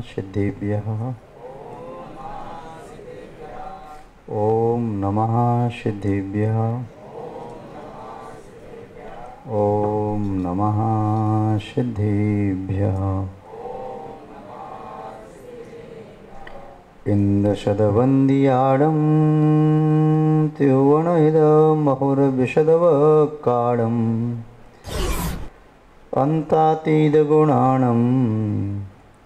सिद्धेभ्यः। ओम नमः सिद्धेभ्यः। ओम नमः सिद्धेभ्यः। इंद्रशदवन्द्याडं त्रिभुवनहितमहुरविशदवक्काडम् अन्तातीतगुणाणं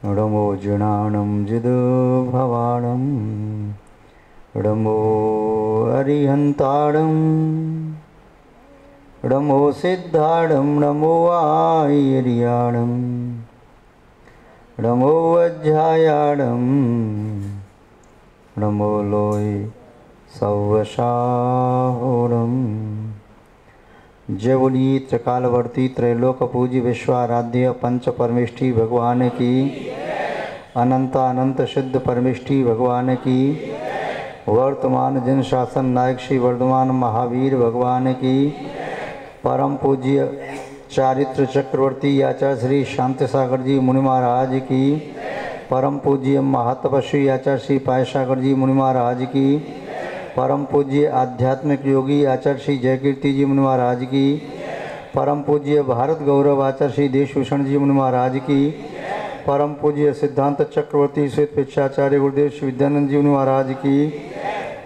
नमोजुणाणं जिदभवाणं नमो अरिहन्ताडं नमो सिद्धाडं नमो आयर्याडं नमो अध्यायाडं नमो लोय सवशाहोडं। जय बोलिए त्रिकालवर्ती त्रैलोक पूज्य विश्वाराध्य पंच परमेष्ठी भगवान की, अनंत अनंत सिद्ध परमेष्ठी भगवान की, वर्तमान जन शासन नायक श्री वर्धमान महावीर भगवान की, परम पूज्य चारित्र चक्रवर्ती आचार्य श्री शांति सागर जी मुनि महाराज की, परम पूज्य महातपस्वी आचार्य श्री पायसागर जी मुनि महाराज की, परम पूज्य आध्यात्मिक योगी आचार्य श्री जयकीर्ति जी मुनि महाराज की, परम पूज्य भारत गौरव आचार्य श्री देशभूषण जी मुनि महाराज की, परम पूज्य सिद्धांत चक्रवर्ती श्वेत पिच्छाचार्य गुरुदेव श्री विद्यानंद जी मुनि महाराज की,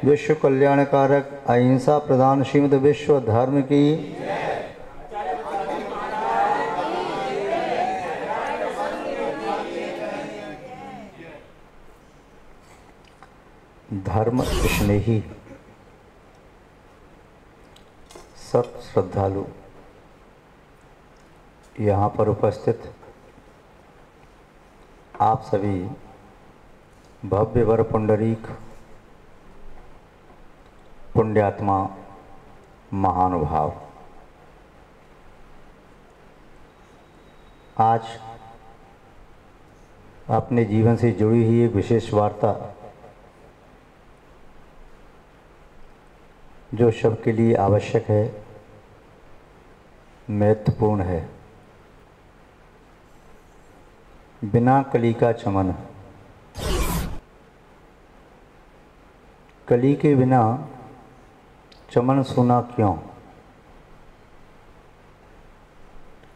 विश्व कल्याणकारक अहिंसा प्रधान श्रीमद विश्व धर्म की, धर्म स्नेही सब श्रद्धालु यहाँ पर उपस्थित आप सभी भव्य वर पुंडरीक पुण्यात्मा महानुभाव, आज अपने जीवन से जुड़ी हुई एक विशेष वार्ता जो सबके लिए आवश्यक है, महत्वपूर्ण है। बिना कली का चमन, कली के बिना चमन सुना क्यों?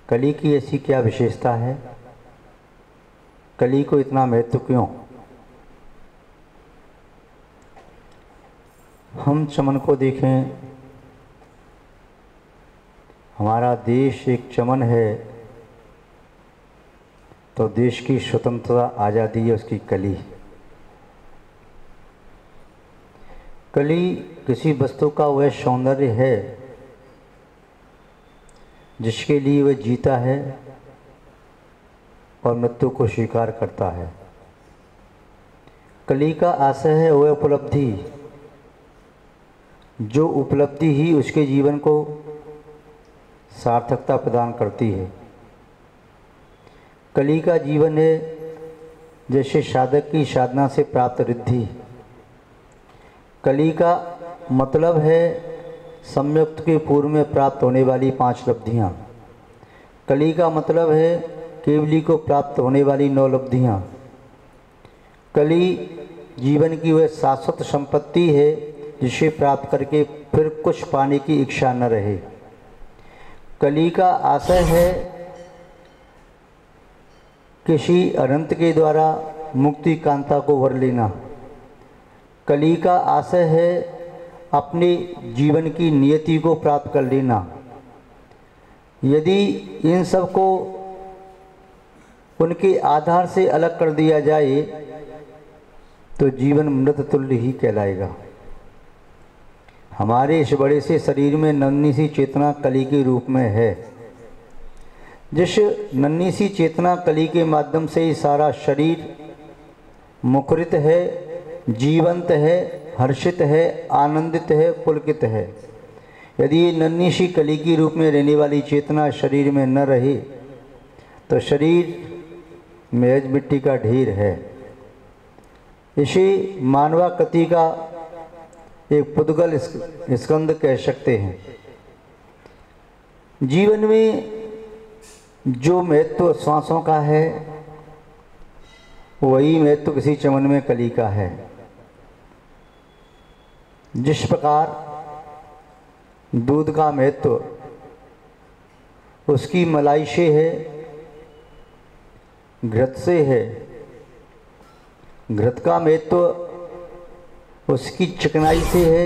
कली की ऐसी क्या विशेषता है? कली को इतना महत्व क्यों? हम चमन को देखें, हमारा देश एक चमन है, तो देश की स्वतंत्रता आज़ादी है उसकी कली। कली किसी वस्तु का वह सौंदर्य है जिसके लिए वह जीता है और मृत्यु को स्वीकार करता है। कली का आशय है वह उपलब्धि, जो उपलब्धि ही उसके जीवन को सार्थकता प्रदान करती है। कली का जीवन है जैसे साधक की साधना से प्राप्त रिद्धि। कली का मतलब है संयुक्त के पूर्व में प्राप्त होने वाली 5 लब्धियाँ। कली का मतलब है केवली को प्राप्त होने वाली 9 लब्धियाँ। कली जीवन की वह शाश्वत संपत्ति है जिसे प्राप्त करके फिर कुछ पाने की इच्छा न रहे। कली का आशय है किसी अनंत के द्वारा मुक्ति कांता को वर लेना। कली का आशय है अपने जीवन की नियति को प्राप्त कर लेना। यदि इन सब को उनके आधार से अलग कर दिया जाए तो जीवन मृत तुल्य ही कहलाएगा। हमारे इस बड़े से शरीर में नन्ही सी चेतना कली के रूप में है। जिस नन्ही सी चेतना कली के माध्यम से ही सारा शरीर मुखरित है, जीवंत है, हर्षित है, आनंदित है, पुलकित है। यदि ये नन्ही सी कली के रूप में रहने वाली चेतना शरीर में न रहे तो शरीर महज मिट्टी का ढेर है। इसे मानवाकृति का एक पुद्गल स्कंद कह सकते हैं। जीवन में जो महत्व श्वासों का है वही महत्व किसी चमन में कली का है। जिस प्रकार दूध का महत्व उसकी मलाई से है, घृत से है, घृत का महत्व उसकी चिकनाई से है,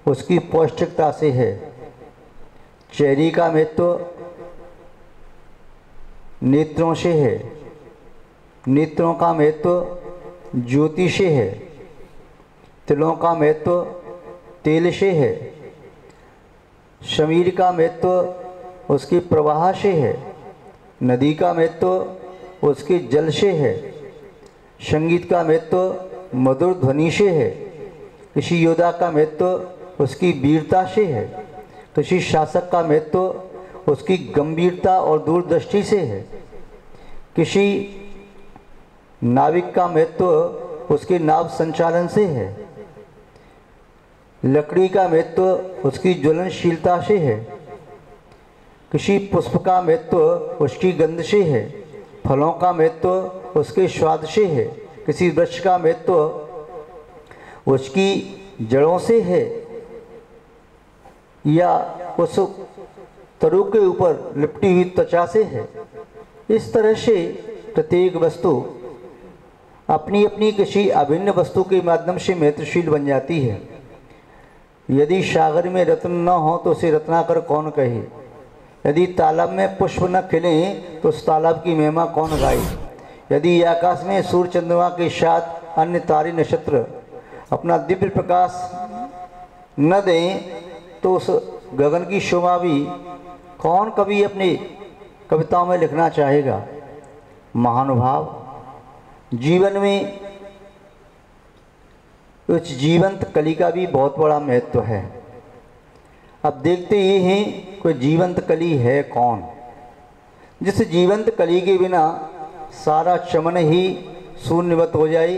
उसकी पौष्टिकता से है। चेरी का महत्व नेत्रों से है, नेत्रों का महत्व ज्योति से है। तिलों का महत्व तेल से है। शमीर का महत्व उसके प्रवाह से है। नदी का महत्व उसके जल से है। संगीत का महत्व मधुर ध्वनि से है। किसी योद्धा का महत्व उसकी वीरता से है। किसी शासक का महत्व उसकी गंभीरता और दूरदृष्टि से है। किसी नाविक का महत्व उसके नाव संचालन से है। लकड़ी का महत्व उसकी ज्वलनशीलता से है। किसी पुष्प का महत्व उसकी गंध से है। फलों का महत्व उसके स्वाद से है। किसी वृक्ष का महत्व उसकी जड़ों से है या उस तरु के ऊपर लिपटी हुई त्वचा से है। इस तरह से प्रत्येक वस्तु अपनी अपनी किसी अभिन्न वस्तु के माध्यम से महत्वशील बन जाती है। यदि सागर में रत्न न हो तो उसे रत्नाकर कौन कहे। यदि तालाब में पुष्प न खिलें तो उस तालाब की महिमा कौन गाए। यदि आकाश में सूर्य चंद्रमा के साथ अन्य तारे नक्षत्र अपना दिव्य प्रकाश न दें तो उस गगन की शोभा भी कौन कभी अपनी कविताओं में लिखना चाहेगा। महानुभाव, जीवन में उस जीवंत कली का भी बहुत बड़ा महत्व है। अब देखते ये हैं कोई जीवंत कली है कौन। जिस जीवंत कली के बिना सारा चमन ही शून्यवत हो जाए,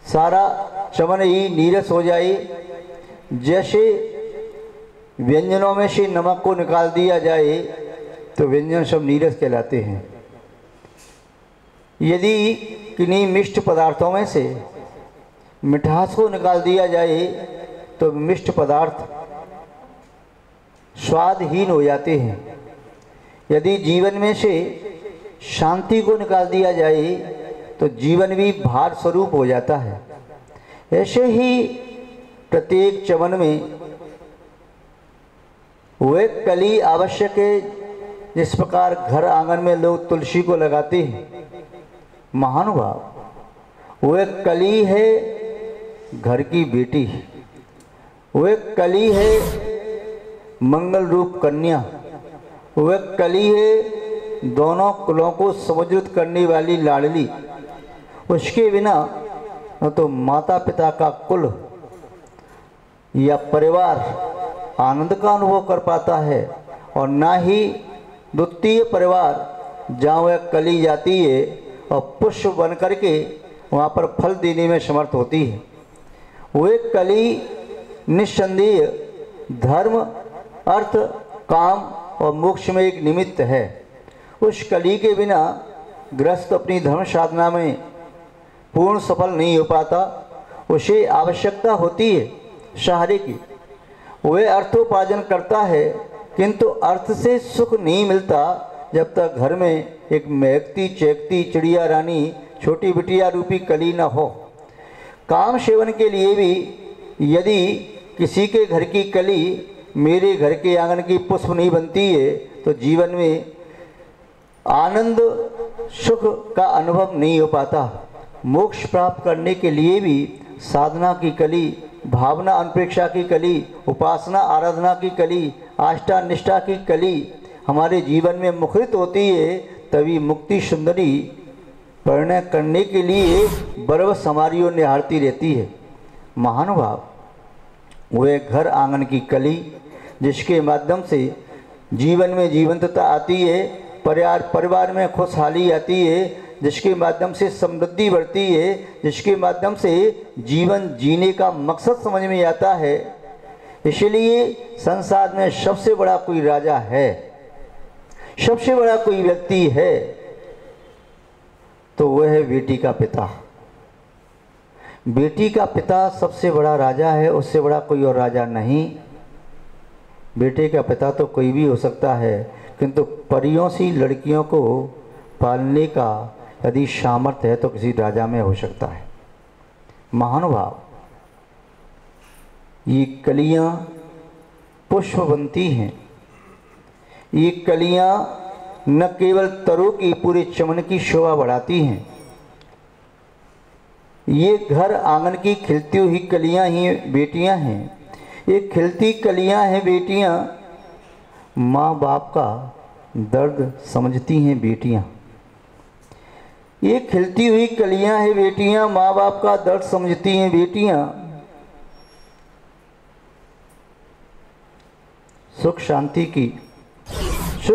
सारा चमन ही नीरस हो जाए। जैसे व्यंजनों में से नमक को निकाल दिया जाए तो व्यंजन सब नीरस कहलाते हैं। यदि किन्हीं मिष्ट पदार्थों में से मिठास को निकाल दिया जाए तो मिष्ट पदार्थ स्वादहीन हो जाते हैं। यदि जीवन में से शांति को निकाल दिया जाए तो जीवन भी भार स्वरूप हो जाता है। ऐसे ही प्रत्येक चमन में वह कली आवश्यक है। जिस प्रकार घर आंगन में लोग तुलसी को लगाते हैं, महानुभाव, वह कली है घर की बेटी, वह कली है मंगल रूप कन्या, वह कली है दोनों कुलों को समुद्रित करने वाली लाडली। उसके बिना न तो माता पिता का कुल या परिवार आनंद का अनुभव कर पाता है और ना ही द्वितीय परिवार जहाँ वह कली जाती है और पुष्प बन करके वहाँ पर फल देने में समर्थ होती है। वह कली निस्संदेह धर्म, अर्थ, काम और मोक्ष में एक निमित्त है। उस कली के बिना गृहस्थ अपनी धर्म साधना में पूर्ण सफल नहीं हो पाता। उसे आवश्यकता होती है सहारे की। वह अर्थोपार्जन करता है किंतु अर्थ से सुख नहीं मिलता जब तक घर में एक महकती चहकती चिड़िया रानी छोटी बिटिया रूपी कली न हो। काम सेवन के लिए भी यदि किसी के घर की कली मेरे घर के आंगन की पुष्प नहीं बनती है तो जीवन में आनंद सुख का अनुभव नहीं हो पाता। मोक्ष प्राप्त करने के लिए भी साधना की कली, भावना अनुप्रेक्षा की कली, उपासना आराधना की कली, आस्था निष्ठा की कली हमारे जीवन में मुखरित होती है। तभी मुक्ति सुंदरी परिणय करने के लिए बरबस हमारी ओर निहारती रहती है। महानुभाव, वह घर आंगन की कली जिसके माध्यम से जीवन में जीवंतता आती है, परिवार में खुशहाली आती है, जिसके माध्यम से समृद्धि बढ़ती है, जिसके माध्यम से जीवन जीने का मकसद समझ में आता है। इसलिए संसार में सबसे बड़ा कोई राजा है, सबसे बड़ा कोई व्यक्ति है तो वह है बेटी का पिता। बेटी का पिता सबसे बड़ा राजा है, उससे बड़ा कोई और राजा नहीं। बेटे का पिता तो कोई भी हो सकता है, किंतु परियों सी लड़कियों को पालने का यदि सामर्थ्य है तो किसी राजा में हो सकता है। महानुभाव, ये कलियां पुष्प बनती हैं। ये कलियां न केवल तरों की पूरे चमन की शोभा बढ़ाती हैं, ये घर आंगन की खिलती हुई कलियां ही बेटियां हैं। ये खिलती कलियां हैं बेटियां, माँ बाप का दर्द समझती हैं बेटियां। ये खिलती हुई कलियां हैं बेटियां, माँ बाप का दर्द समझती हैं बेटियां। सुख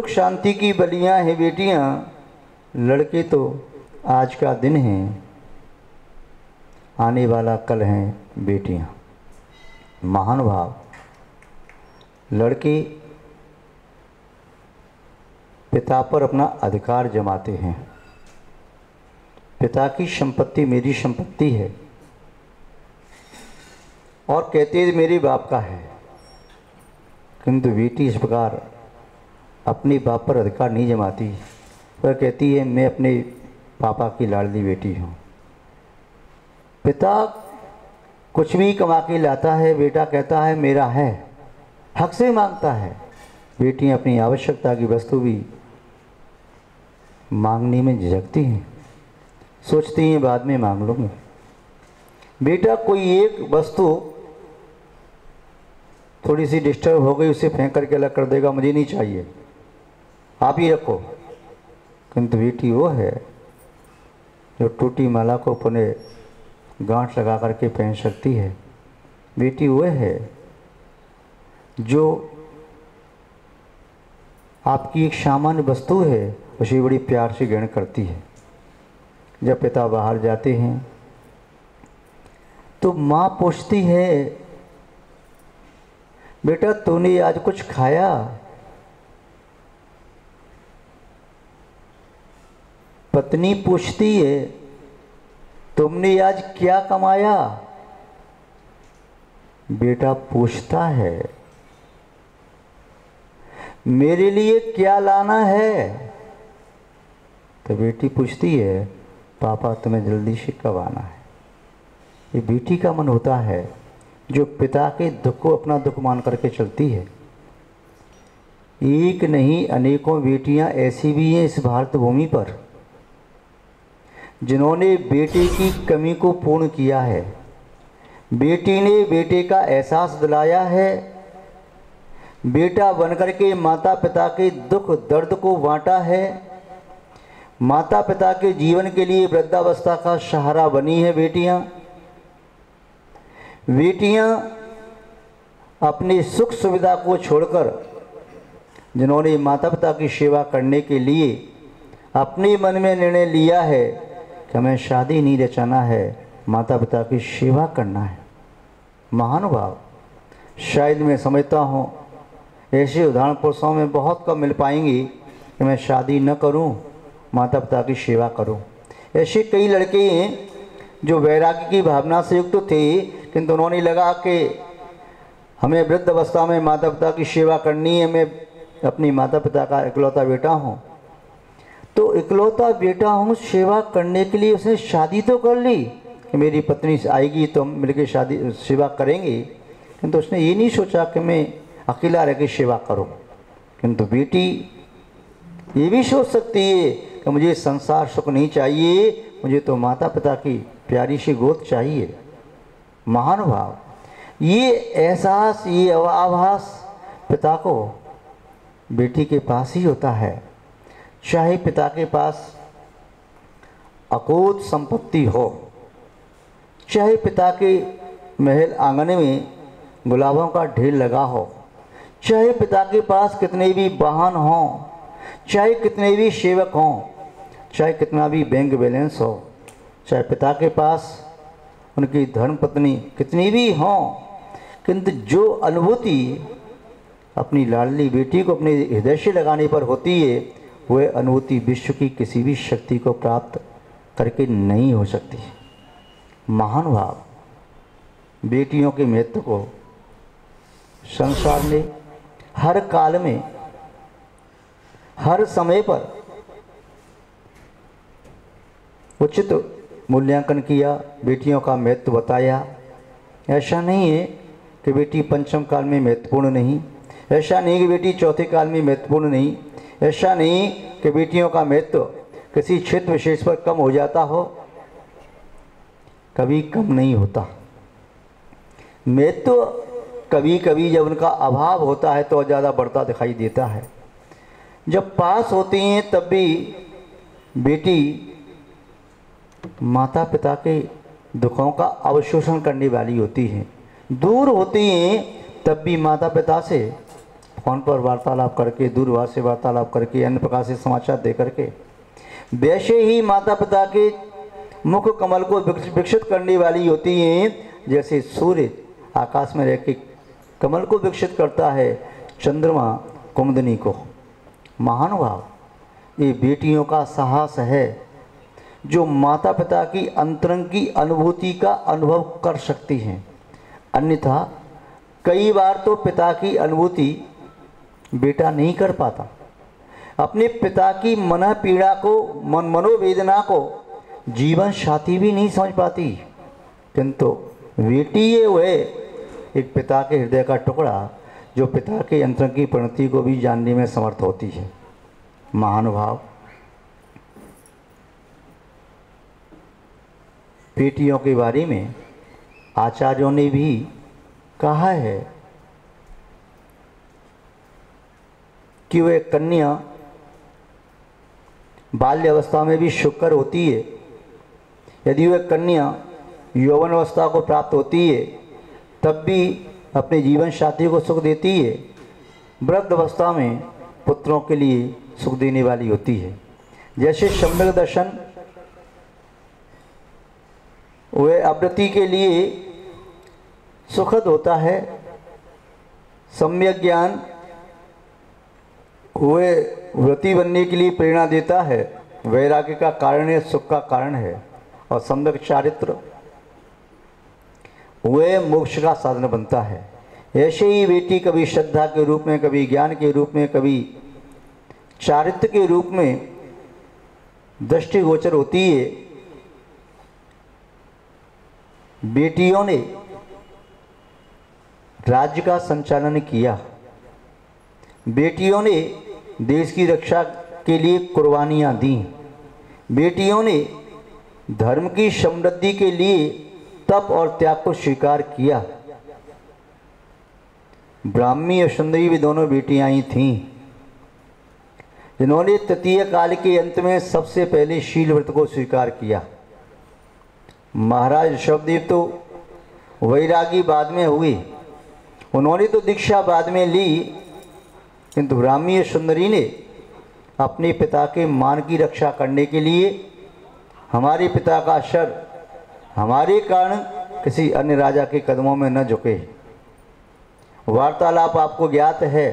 शांति की बलियां हैं बेटियां। लड़के तो आज का दिन है, आने वाला कल हैं बेटियां। महानुभाव, लड़के पिता पर अपना अधिकार जमाते हैं। पिता की संपत्ति मेरी संपत्ति है और कहते हैं मेरे बाप का है, किंतु बेटी इस प्रकार अपने बाप पर अधिकार नहीं जमाती। वह कहती है मैं अपने पापा की लाडली बेटी हूँ। पिता कुछ भी कमा के लाता है, बेटा कहता है मेरा है, हक से मांगता है। बेटियां अपनी आवश्यकता की वस्तु भी मांगने में झिझकती हैं, सोचती हैं बाद में मांग लूँगी। बेटा कोई एक वस्तु थोड़ी सी डिस्टर्ब हो गई, उसे फेंक करके अलग कर देगा, मुझे नहीं चाहिए, आप ही रखो। किंतु बेटी वो है जो टूटी माला को पुनः गांठ लगा करके पहन सकती है। बेटी वो है जो आपकी एक सामान्य वस्तु है, उसे बड़ी प्यार से ग्रहण करती है। जब पिता बाहर जाते हैं तो माँ पूछती है बेटा तूने आज कुछ खाया? पत्नी पूछती है तुमने आज क्या कमाया? बेटा पूछता है मेरे लिए क्या लाना है? तो बेटी पूछती है पापा तुम्हें जल्दी से कब आना है? ये बेटी का मन होता है जो पिता के दुख को अपना दुख मान करके चलती है। एक नहीं अनेकों बेटियां ऐसी भी हैं इस भारत भूमि पर जिन्होंने बेटे की कमी को पूर्ण किया है। बेटी ने बेटे का एहसास दिलाया है, बेटा बनकर के माता पिता के दुख दर्द को बांटा है, माता पिता के जीवन के लिए वृद्धावस्था का सहारा बनी है। बेटियां अपनी सुख सुविधा को छोड़कर जिन्होंने माता पिता की सेवा करने के लिए अपने मन में निर्णय लिया है कि हमें शादी नहीं रचाना है, माता पिता की सेवा करना है। महानुभाव, शायद मैं समझता हूँ ऐसे उदाहरण पुरुषों में बहुत कम मिल पाएंगे कि मैं शादी न करूँ, माता पिता की सेवा करूँ। ऐसे कई लड़के हैं जो वैराग्य की भावना से युक्त थे, किंतु उन्होंने लगा कि हमें वृद्ध अवस्था में माता पिता की सेवा करनी है, मैं अपनी माता पिता का इकलौता बेटा हूँ। तो इकलौता बेटा हूँ, सेवा करने के लिए उसने शादी तो कर ली कि मेरी पत्नी आएगी तो हम मिलकर शादी सेवा करेंगे, किंतु उसने ये नहीं सोचा कि मैं अकेला रह के सेवा करूँ। किंतु बेटी ये भी सोच सकती है कि मुझे संसार सुख नहीं चाहिए, मुझे तो माता पिता की प्यारी सी गोद चाहिए। महानुभाव, ये एहसास, ये आभास पिता को बेटी के पास ही होता है। चाहे पिता के पास अकूत संपत्ति हो, चाहे पिता के महल आंगन में गुलाबों का ढेर लगा हो, चाहे पिता के पास कितने भी वाहन हों, चाहे कितने भी सेवक हों, चाहे कितना भी बैंक बैलेंस हो, चाहे पिता के पास उनकी धर्मपत्नी कितनी भी हों, किंतु जो अनुभूति अपनी लाडली बेटी को अपने हृदय से लगाने पर होती है, वह अनुभूति विश्व की किसी भी शक्ति को प्राप्त करके नहीं हो सकती। महानुभाव, बेटियों के महत्व को संसार ने हर काल में, हर समय पर उचित मूल्यांकन किया, बेटियों का महत्व बताया। ऐसा नहीं है कि बेटी पंचम काल में महत्वपूर्ण नहीं, ऐसा नहीं कि बेटी चौथे काल में महत्वपूर्ण नहीं, ऐसा नहीं कि बेटियों का महत्व किसी क्षेत्र विशेष पर कम हो जाता हो, कभी कम नहीं होता। महत्व कभी कभी जब उनका अभाव होता है तो ज़्यादा बढ़ता दिखाई देता है। जब पास होती हैं तब भी बेटी माता पिता के दुखों का अवशोषण करने वाली होती हैं। दूर होती हैं तब भी माता पिता से फ़ोन पर वार्तालाप करके, दूरभाष से वार्तालाप करके, अन्य प्रकार से समाचार दे करके, वैसे ही माता पिता के मुख कमल को विकसित करने वाली होती हैं, जैसे सूर्य आकाश में रह के कमल को विकसित करता है, चंद्रमा कुमुदनी को। महानुभाव, ये बेटियों का साहस है जो माता पिता की अंतरंग की अनुभूति का अनुभव कर सकती हैं। अन्यथा कई बार तो पिता की अनुभूति बेटा नहीं कर पाता। अपने पिता की मन पीड़ा को, मनोवेदना को जीवन साथी भी नहीं समझ पाती, किंतु बेटी ये वह एक पिता के हृदय का टुकड़ा जो पिता के अंतरंग की परिणति को भी जानने में समर्थ होती है। महानुभाव, बेटियों के बारे में आचार्यों ने भी कहा है कि वह कन्या बाल्य अवस्था में भी शुक्र होती है। यदि वह कन्या यौवन अवस्था को प्राप्त होती है तब भी अपने जीवन साथी को सुख देती है। वृद्ध अवस्था में पुत्रों के लिए सुख देने वाली होती है। जैसे सम्यक दर्शन वह अवृत्ति के लिए सुखद होता है, सम्यक ज्ञान वह व्रती बनने के लिए प्रेरणा देता है, वैराग्य का कारण है, सुख का कारण है, और सम्यक चारित्र वह मोक्ष का साधन बनता है। ऐसे ही बेटी कभी श्रद्धा के रूप में, कभी ज्ञान के रूप में, कभी चारित्र के रूप में दृष्टिगोचर होती है। बेटियों ने राज्य का संचालन किया, बेटियों ने देश की रक्षा के लिए कुर्बानियां दी, बेटियों ने धर्म की समृद्धि के लिए तप और त्याग को स्वीकार किया। ब्राह्मी और सुंदरी भी दोनों बेटियां ही थीं, जिन्होंने तृतीय काल के अंत में सबसे पहले शील व्रत को स्वीकार किया। महाराज ऋषभदेव तो वैरागी बाद में हुए, उन्होंने तो दीक्षा बाद में ली, किंतु ब्राह्मी सुंदरी ने अपने पिता के मान की रक्षा करने के लिए हमारे पिता का शर हमारे कारण किसी अन्य राजा के कदमों में न झुके। वार्तालाप आपको ज्ञात है।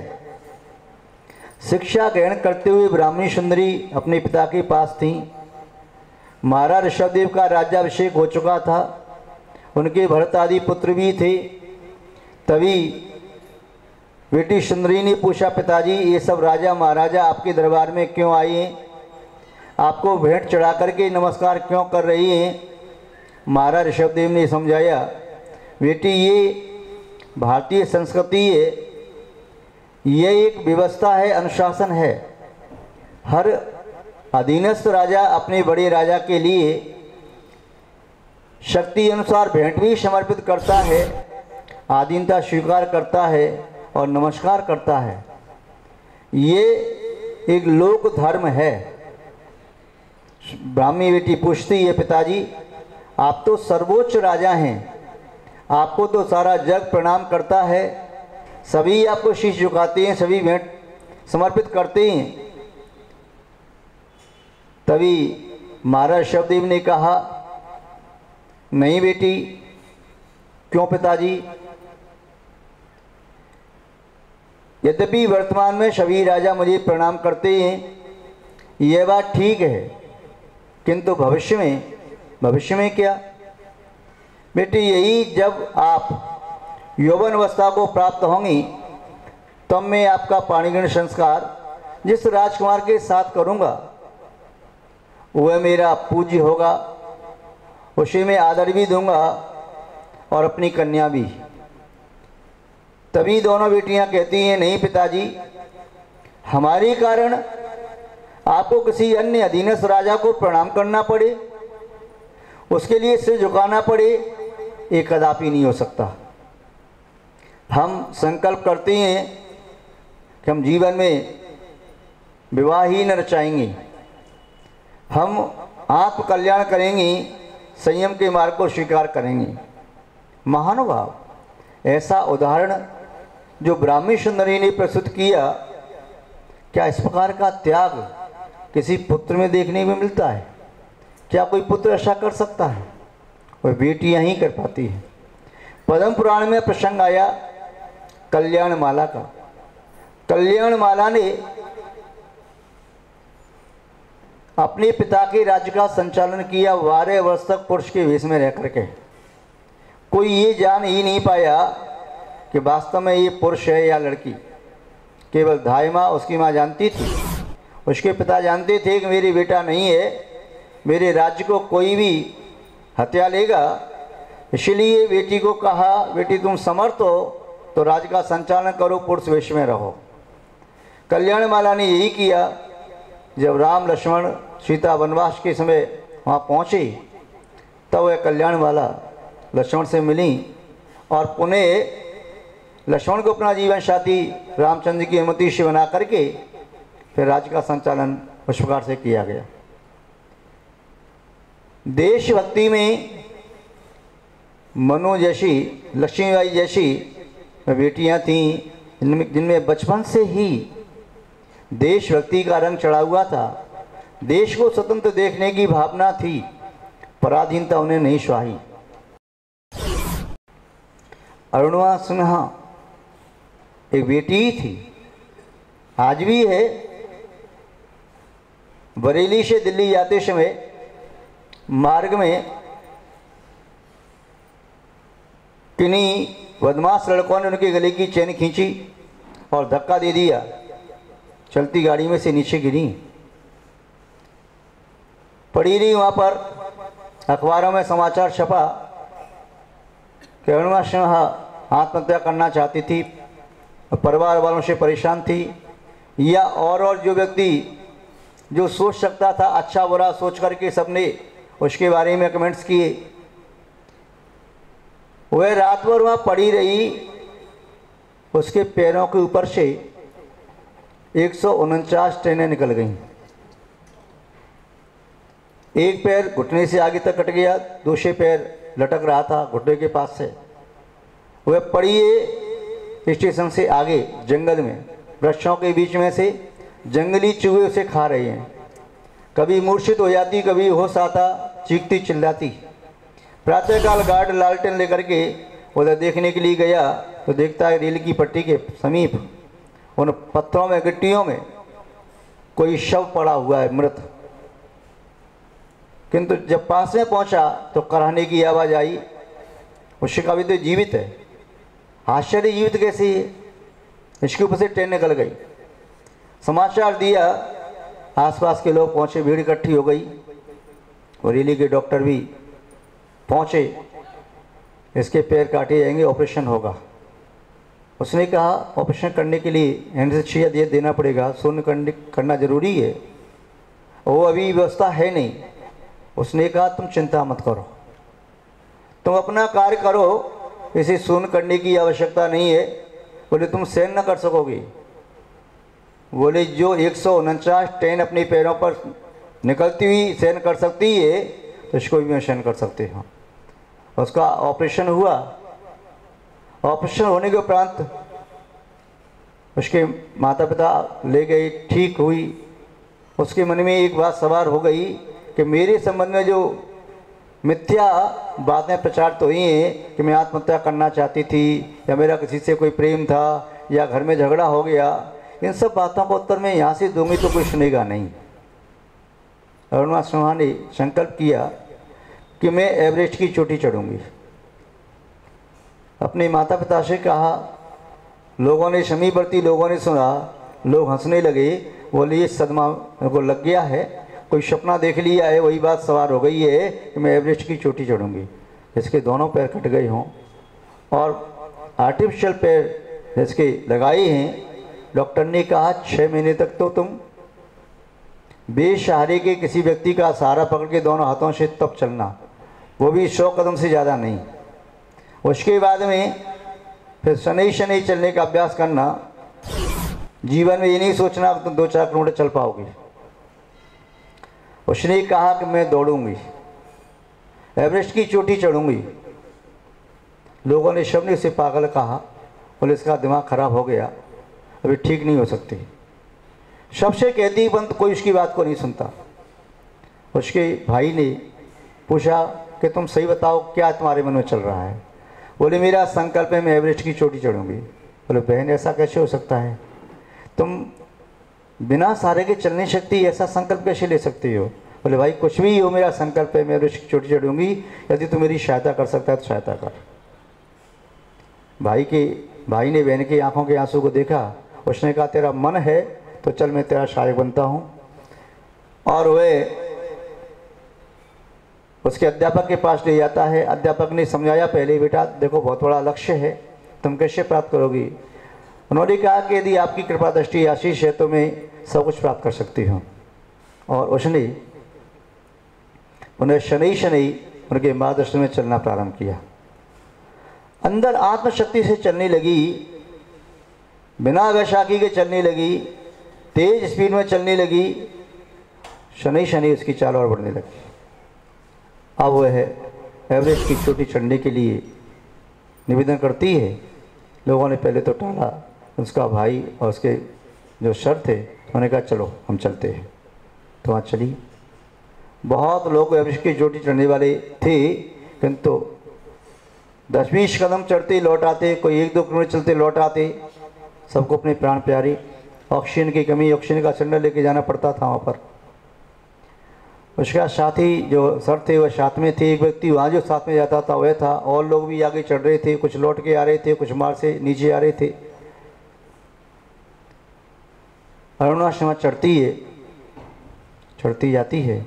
शिक्षा ग्रहण करते हुए ब्राह्मणी सुंदरी अपने पिता के पास थी। महाराज ऋषभदेव का राज्याभिषेक हो चुका था, उनके भरत आदि पुत्र भी थे। तभी बेटी सुंदरी ने पूछा, पिताजी ये सब राजा महाराजा आपके दरबार में क्यों आए हैं? आपको भेंट चढ़ा करके नमस्कार क्यों कर रही हैं? महाराज ऋषभदेव ने समझाया, बेटी ये भारतीय संस्कृति है, ये एक व्यवस्था है, अनुशासन है। हर अधीनस्थ राजा अपने बड़े राजा के लिए शक्ति अनुसार भेंट भी समर्पित करता है, आधीनता स्वीकार करता है और नमस्कार करता है। ये एक लोक धर्म है। ब्राह्मी बेटी पूछती है, पिताजी आप तो सर्वोच्च राजा हैं, आपको तो सारा जग प्रणाम करता है, सभी आपको शीश झुकाते हैं, सभी भेंट समर्पित करते हैं। तभी महाराज ऋषभदेव ने कहा, नहीं बेटी। क्यों पिताजी? यद्यपि वर्तमान में सभी राजा मुझे प्रणाम करते हैं, यह बात ठीक है, किंतु भविष्य में क्या बेटी, यही जब आप यौवन अवस्था को प्राप्त होंगी तब मैं आपका पाणिग्रहण संस्कार जिस राजकुमार के साथ करूँगा वह मेरा पूज्य होगा, उसी में आदर भी दूंगा और अपनी कन्या भी। तभी दोनों बेटियां कहती हैं, नहीं पिताजी, हमारे कारण आपको किसी अन्य अधीनस्थ राजा को प्रणाम करना पड़े, उसके लिए सिर झुकाना पड़े, ये कदापि नहीं हो सकता। हम संकल्प करते हैं कि हम जीवन में विवाह ही न रचाएंगे, हम आत्म कल्याण करेंगे, संयम के मार्ग को स्वीकार करेंगे। महानुभाव, ऐसा उदाहरण जो ब्राह्मी सुंदरी ने प्रस्तुत किया, क्या इस प्रकार का त्याग किसी पुत्र में देखने में मिलता है? क्या कोई पुत्र ऐसा कर सकता है? वह बेटियां ही कर पाती हैं। पद्म पुराण में प्रसंग आया कल्याण माला का। कल्याण माला ने अपने पिता के राज्य का संचालन किया 12 वर्ष तक पुरुष के वेश में रह करके। कोई ये जान ही नहीं पाया कि वास्तव में ये पुरुष है या लड़की। केवल धाई माँ, उसकी माँ जानती थी, उसके पिता जानते थे कि मेरी बेटा नहीं है, मेरे राज्य को कोई भी हत्या लेगा। इसलिए बेटी को कहा, बेटी तुम समर्थ हो तो राज्य का संचालन करो, पुरुष वेश में रहो। कल्याण माला ने यही किया। जब राम लक्ष्मण सीता वनवास के समय वहाँ पहुँचे तब वह कल्याण माला लक्ष्मण से मिली और पुनः लक्ष्मण को अपना जीवन साथी रामचंद्र की अनुमति से बना करके फिर राज्य का संचालन उस प्रकार से किया गया। देशभक्ति में मनु जैसी, लक्ष्मीबाई जैसी बेटियां थीं जिनमें बचपन से ही देशभक्ति का रंग चढ़ा हुआ था, देश को स्वतंत्र देखने की भावना थी, पराधीनता उन्हें नहीं सुहाई। अरुणवा सिन्हा एक बेटी ही थी, आज भी है। बरेली से दिल्ली जाते समय मार्ग में किन्हीं बदमाश लड़कों ने उनके गले की चेन खींची और धक्का दे दिया, चलती गाड़ी में से नीचे गिरी, पड़ी रही। वहाँ पर अखबारों में समाचार छपा कि अरुणवा सिन्हा आत्महत्या करना चाहती थी, परिवार वालों से परेशान थी। या और जो व्यक्ति जो सोच सकता था अच्छा बुरा सोच करके सबने उसके बारे में कमेंट्स किए। वह रात भर वहाँ पड़ी रही, उसके पैरों के ऊपर से 149 ट्रेनें निकल गईं। एक पैर घुटने से आगे तक कट गया, दूसरे पैर लटक रहा था घुटने के पास से। वह पड़ी है स्टेशन से आगे जंगल में, वृक्षों के बीच में से जंगली चूहे उसे खा रहे हैं। कभी मूर्छित हो जाती, कभी होश आता, चीखती चिल्लाती। प्रातःकाल गार्ड लालटेन लेकर के उधर देखने के लिए गया तो देखता है रेल की पट्टी के समीप उन पत्थरों में, गिट्टियों में कोई शव पड़ा हुआ है, मृत। किंतु जब पास में पहुंचा तो कराहने की आवाज़ आई, उससे कहा भी तो जीवित है। आश्चर्य, जीवित कैसे है? इसके ऊपर से ट्रेन निकल गई। समाचार दिया, आसपास के लोग पहुंचे, भीड़ इकट्ठी हो गई और रेली के डॉक्टर भी पहुंचे। इसके पैर काटे जाएंगे, ऑपरेशन होगा। उसने कहा ऑपरेशन करने के लिए एनेस्थीसिया देना पड़ेगा, शून्य करना जरूरी है, वो अभी व्यवस्था है नहीं। उसने कहा तुम चिंता मत करो, तुम अपना कार्य करो, इसे शून्य करने की आवश्यकता नहीं है। बोले तुम सहन न कर सकोगे? बोले जो 149 ट्रेन अपने पैरों पर निकलती हुई सहन कर सकती है तो इसको भी मैं सहन कर सकते हो। उसका ऑपरेशन हुआ। ऑपरेशन होने के उपरांत उसके माता पिता ले गए, ठीक हुई। उसके मन में एक बात सवार हो गई कि मेरे संबंध में जो मिथ्या बातें प्रचार तो हुई हैं कि मैं आत्महत्या करना चाहती थी या मेरा किसी से कोई प्रेम था या घर में झगड़ा हो गया, इन सब बातों का उत्तर मैं यहाँ से दूंगी तो कोई सुनेगा नहीं। अरुणा सिन्हा ने संकल्प किया कि मैं एवरेस्ट की चोटी चढ़ूंगी। अपने माता पिता से कहा, लोगों ने समीपवर्ती लोगों ने सुना, लोग हंसने लगे, बोले ये सदमा मेरे को लग गया है, कोई सपना देख लिया है, वही बात सवार हो गई है कि मैं एवरेस्ट की चोटी चढ़ूंगी। इसके दोनों पैर कट गए हों और आर्टिफिशियल पैर इसके लगाए हैं। डॉक्टर ने कहा 6 महीने तक तो तुम बेसहारे के किसी व्यक्ति का सहारा पकड़ के दोनों हाथों से तब चलना, वो भी 100 कदम से ज़्यादा नहीं। उसके बाद में फिर शनि शनि चलने का अभ्यास करना। जीवन में ये नहीं सोचना कि तुम 2-4 किलोमीटर चल पाओगे। उसने कहा कि मैं दौड़ूंगी, एवरेस्ट की चोटी चढ़ूंगी। लोगों ने सबने उसे पागल कहा, बोले इसका दिमाग खराब हो गया, अभी ठीक नहीं हो सकती। सबसे कहती परंतु कोई उसकी बात को नहीं सुनता। उसके भाई ने पूछा कि तुम सही बताओ क्या तुम्हारे मन में चल रहा है। बोले मेरा संकल्प है मैं एवरेस्ट की चोटी चढ़ूंगी। बोले बहन ऐसा कैसे हो सकता है, तुम बिना सहारे के चल नहीं सकती, ऐसा संकल्प कैसे ले सकती हो। बोले भाई कुछ भी हो, मेरा संकल्प है मैं एवरेस्ट की चोटी चढ़ूंगी, यदि तू मेरी सहायता कर सकता है तो सहायता कर। भाई ने बहन की आंखों के आंसू को देखा। उसने कहा तेरा मन है तो चल मैं तेरा सहायक बनता हूँ। और वह उसके अध्यापक के पास ले जाता है। अध्यापक ने समझाया पहले, बेटा देखो बहुत बड़ा लक्ष्य है, तुम कैसे प्राप्त करोगी। उन्होंने कहा कि यदि आपकी कृपा दृष्टि आशीष है तो मैं सब कुछ प्राप्त कर सकती हूँ। और उसने उन्हें शनि शनि उनके मार्गदर्शन में चलना प्रारंभ किया। अंदर आत्मशक्ति से चलने लगी, बिना वैशाखी के चलने लगी, तेज स्पीड में चलने लगी। शनि शनि उसकी चाल और बढ़ने लगी। अब वह एवरेस्ट की चोटी चढ़ने के लिए निवेदन करती है। लोगों ने पहले तो टाला, उसका भाई और उसके जो सर थे उन्होंने कहा चलो हम चलते हैं। तो वहाँ चली। बहुत लोग एवरेस्ट की चोटी चढ़ने वाले थे, किंतु 10-20 कदम चढ़ते लौट आते, कोई 1-2 किलोमीटर चलते लौट आते। सबको अपने प्राण प्यारे। ऑक्सीजन की कमी, ऑक्सीजन का सिलेंडर लेके जाना पड़ता था वहाँ पर। उसका साथी जो सर थे वह साथ में थे। एक व्यक्ति वहाँ जो साथ में जाता था वह था, और लोग भी आगे चढ़ रहे थे, कुछ लौट के आ रहे थे, कुछ मार्ग से नीचे आ रहे थे। अरुणा सिन्हा चढ़ती है, चढ़ती जाती है।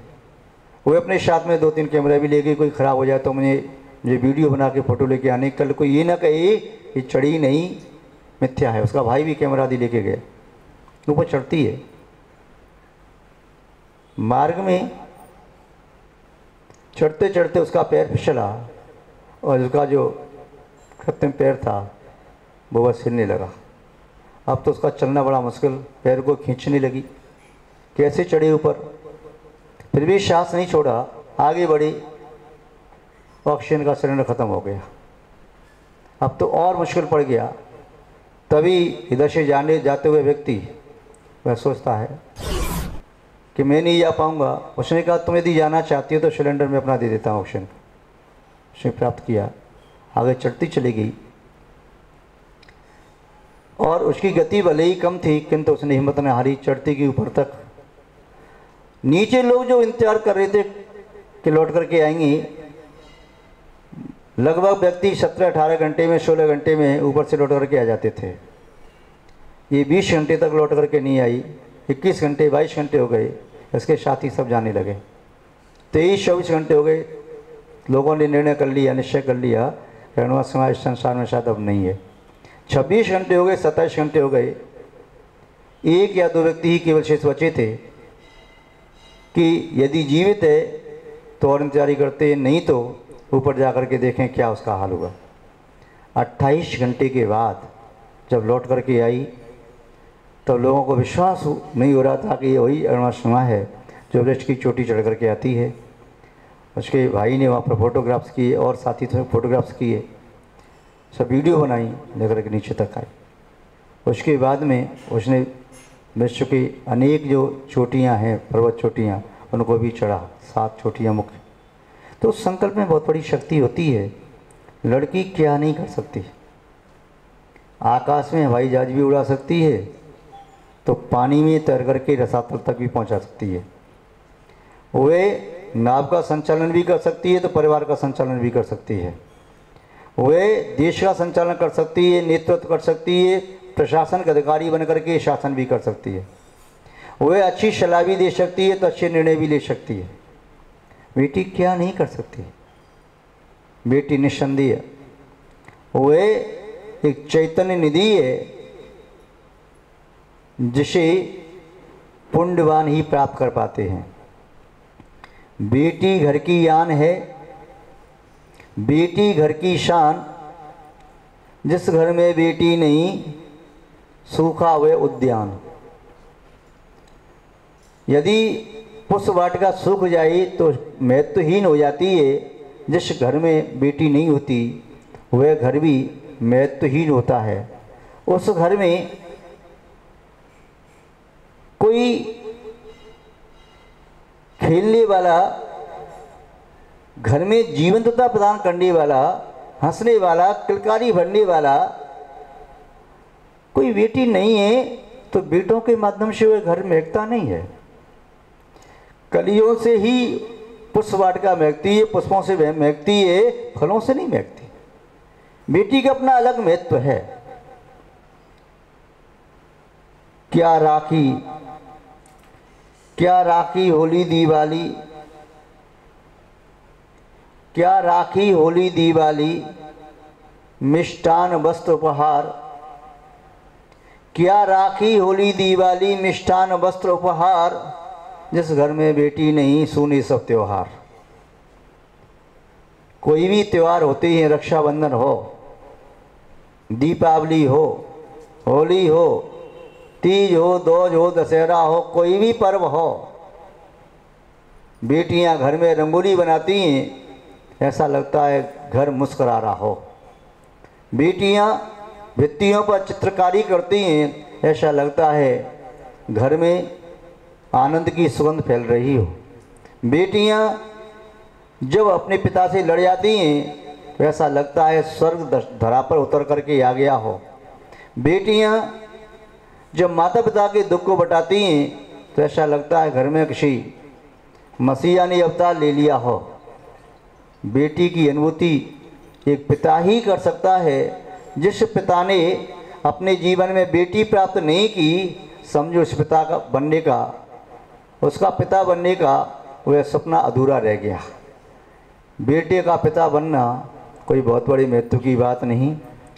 वो अपने साथ में 2-3 कैमरा भी ले गई, कोई ख़राब हो जाए तो मुझे वीडियो बना के फ़ोटो लेके आने। कल कोई ये ना कहे ये चढ़ी नहीं, मिथ्या है। उसका भाई भी कैमरा आदि लेके गए। ऊपर चढ़ती है। मार्ग में चढ़ते चढ़ते उसका पैर फिसला और उसका जो कृत्रिम पैर था वो बस हिलने लगा। अब तो उसका चलना बड़ा मुश्किल, पैर को खींचने लगी। कैसे चढ़े ऊपर, फिर भी सांस नहीं छोड़ा, आगे बढ़ी। ऑक्सीजन का सिलेंडर ख़त्म हो गया। अब तो और मुश्किल पड़ गया। तभी इधर से जाते हुए व्यक्ति वह सोचता है कि मैं नहीं जा पाऊँगा। उसने कहा तुम यदि जाना चाहती हो तो सिलेंडर में अपना दे देता हूँ ऑक्सीजन। उसने प्राप्त किया, आगे चढ़ती चली गई। और उसकी गति भले ही कम थी, किंतु उसने हिम्मत न हारी, चढ़ती गई ऊपर तक। नीचे लोग जो इंतजार कर रहे थे कि लौट करके आएंगी, लगभग व्यक्ति 17-18 घंटे में, 16 घंटे में ऊपर से लौट करके आ जाते थे। ये 20 घंटे तक लौट करके नहीं आई। 21 घंटे, 22 घंटे हो गए। इसके साथी सब जाने लगे। 23-24 घंटे हो गए। लोगों ने निर्णय कर लिया, निश्चय कर लिया कि अरुणा सिन्हा इस संसार में शायद अब नहीं है। 26 घंटे हो गए, 27 घंटे हो गए। 1 या 2 व्यक्ति ही केवल शेष बचे थे कि यदि जीवित है तो और इंतजारी करते, नहीं तो ऊपर जा कर के देखें क्या उसका हाल हुआ। 28 घंटे के बाद जब लौट करके आई तो लोगों को विश्वास नहीं हो रहा था कि ये वही अरुणा सिन्हा है जो एवरेस्ट की चोटी चढ़ करके आती है। उसके भाई ने वहाँ पर फोटोग्राफ्स किए और साथी थे फोटोग्राफ्स किए, सब वीडियो बनाई, लेकर के नीचे तक आई। उसके बाद में उसने विश्व की अनेक जो चोटियाँ हैं, पर्वत चोटियाँ, उनको भी चढ़ा, 7 चोटियाँ मुख्य। तो उस संकल्प में बहुत बड़ी शक्ति होती है। लड़की क्या नहीं कर सकती। आकाश में हवाई जहाज भी उड़ा सकती है, तो पानी में तैर करके रसातल तक भी पहुंचा सकती है। वे नाव का संचालन भी कर सकती है तो परिवार का संचालन भी कर सकती है, वे देश का संचालन कर सकती है, नेतृत्व कर सकती है, प्रशासन के अधिकारी बनकर के शासन भी कर सकती है, वे अच्छी सलाह भी दे सकती है तो अच्छे निर्णय भी ले सकती है। बेटी क्या नहीं कर सकती? बेटी निस्संदेह वे एक चैतन्य निधि है जिसे पुण्यवान ही प्राप्त कर पाते हैं। बेटी घर की आन है, बेटी घर की शान, जिस घर में बेटी नहीं सूखा हुए उद्यान। यदि पुष्प वाटिका सूख जाए तो महत्वहीन हो जाती है, जिस घर में बेटी नहीं होती वह घर भी महत्वहीन होता है। उस घर में कोई खेलने वाला, घर में जीवंतता प्रदान करने वाला, हंसने वाला, किलकारी भरने वाला कोई बेटी नहीं है तो बेटों के माध्यम से वह घर महकता नहीं है। कलियों से ही पुष्प वाटिका महकती है, पुष्पों से महकती है, फलों से नहीं महकती। बेटी का अपना अलग महत्व है। क्या राखी, क्या राखी होली दिवाली, क्या राखी होली दिवाली, मिष्ठान वस्त्र उपहार। क्या राखी होली दिवाली मिष्ठान वस्त्र उपहार, जिस घर में बेटी नहीं सुने सब त्योहार। कोई भी त्यौहार होते हैं, रक्षाबंधन हो, दीपावली हो, होली हो, तीज हो, दोज हो, दशहरा हो, कोई भी पर्व हो, बेटियां घर में रंगोली बनाती हैं, ऐसा लगता है घर मुस्कुरा रहा हो। बेटियां भित्तियों पर चित्रकारी करती हैं, ऐसा लगता है घर में आनंद की सुगंध फैल रही हो। बेटियां जब अपने पिता से लड़ जाती हैं तो ऐसा लगता है स्वर्ग धरा पर उतर करके आ गया हो। बेटियां जब माता पिता के दुख को बटाती हैं तो ऐसा लगता है घर में किसी मसीहा ने अवतार ले लिया हो। बेटी की अनुभूति एक पिता ही कर सकता है। जिस पिता ने अपने जीवन में बेटी प्राप्त नहीं की, समझो उस पिता का बनने का, उसका पिता बनने का वह सपना अधूरा रह गया। बेटे का पिता बनना कोई बहुत बड़ी महत्व की बात नहीं।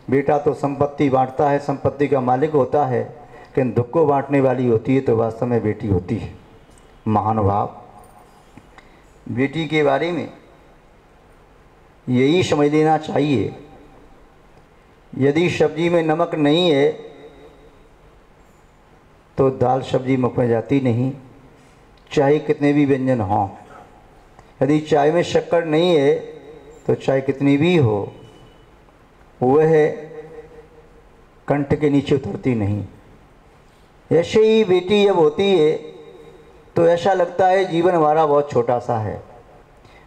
बेटा तो संपत्ति बांटता है, संपत्ति का मालिक होता है, लेकिन दुख को बांटने वाली होती है तो वास्तव में बेटी होती है। महानुभाव, बेटी के बारे में यही समझ लेना चाहिए, यदि सब्जी में नमक नहीं है तो दाल सब्जी मुख में जाती नहीं, चाहे कितने भी व्यंजन हों। यदि चाय में शक्कर नहीं है तो चाय कितनी भी हो वह कंठ के नीचे उतरती नहीं। ऐसे ही बेटी जब होती है तो ऐसा लगता है जीवन हमारा बहुत छोटा सा है।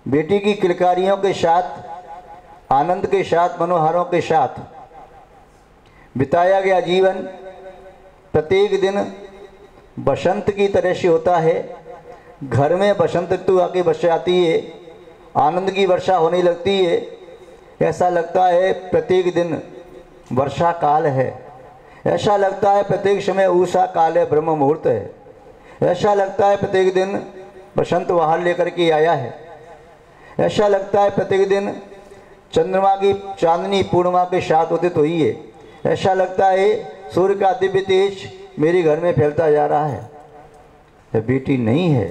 बेटी की किलकारियों के साथ, आनंद के साथ, मनोहारों के साथ बिताया गया जीवन प्रत्येक दिन बसंत की तरह से होता है। घर में बसंत ऋतु आके बस जाती है, आनंद की वर्षा होने लगती है। ऐसा लगता है प्रत्येक दिन वर्षा काल है, ऐसा लगता है प्रत्येक समय उषा काल है, ब्रह्म मुहूर्त है। ऐसा लगता है प्रत्येक दिन बसंत बहार लेकर के आया है। ऐसा लगता है प्रत्येक दिन चंद्रमा की चांदनी पूर्णिमा के साथ उदित हुई है। ऐसा लगता है सूर्य का दिव्य तेज मेरे घर में फैलता जा रहा है। जब बेटी नहीं है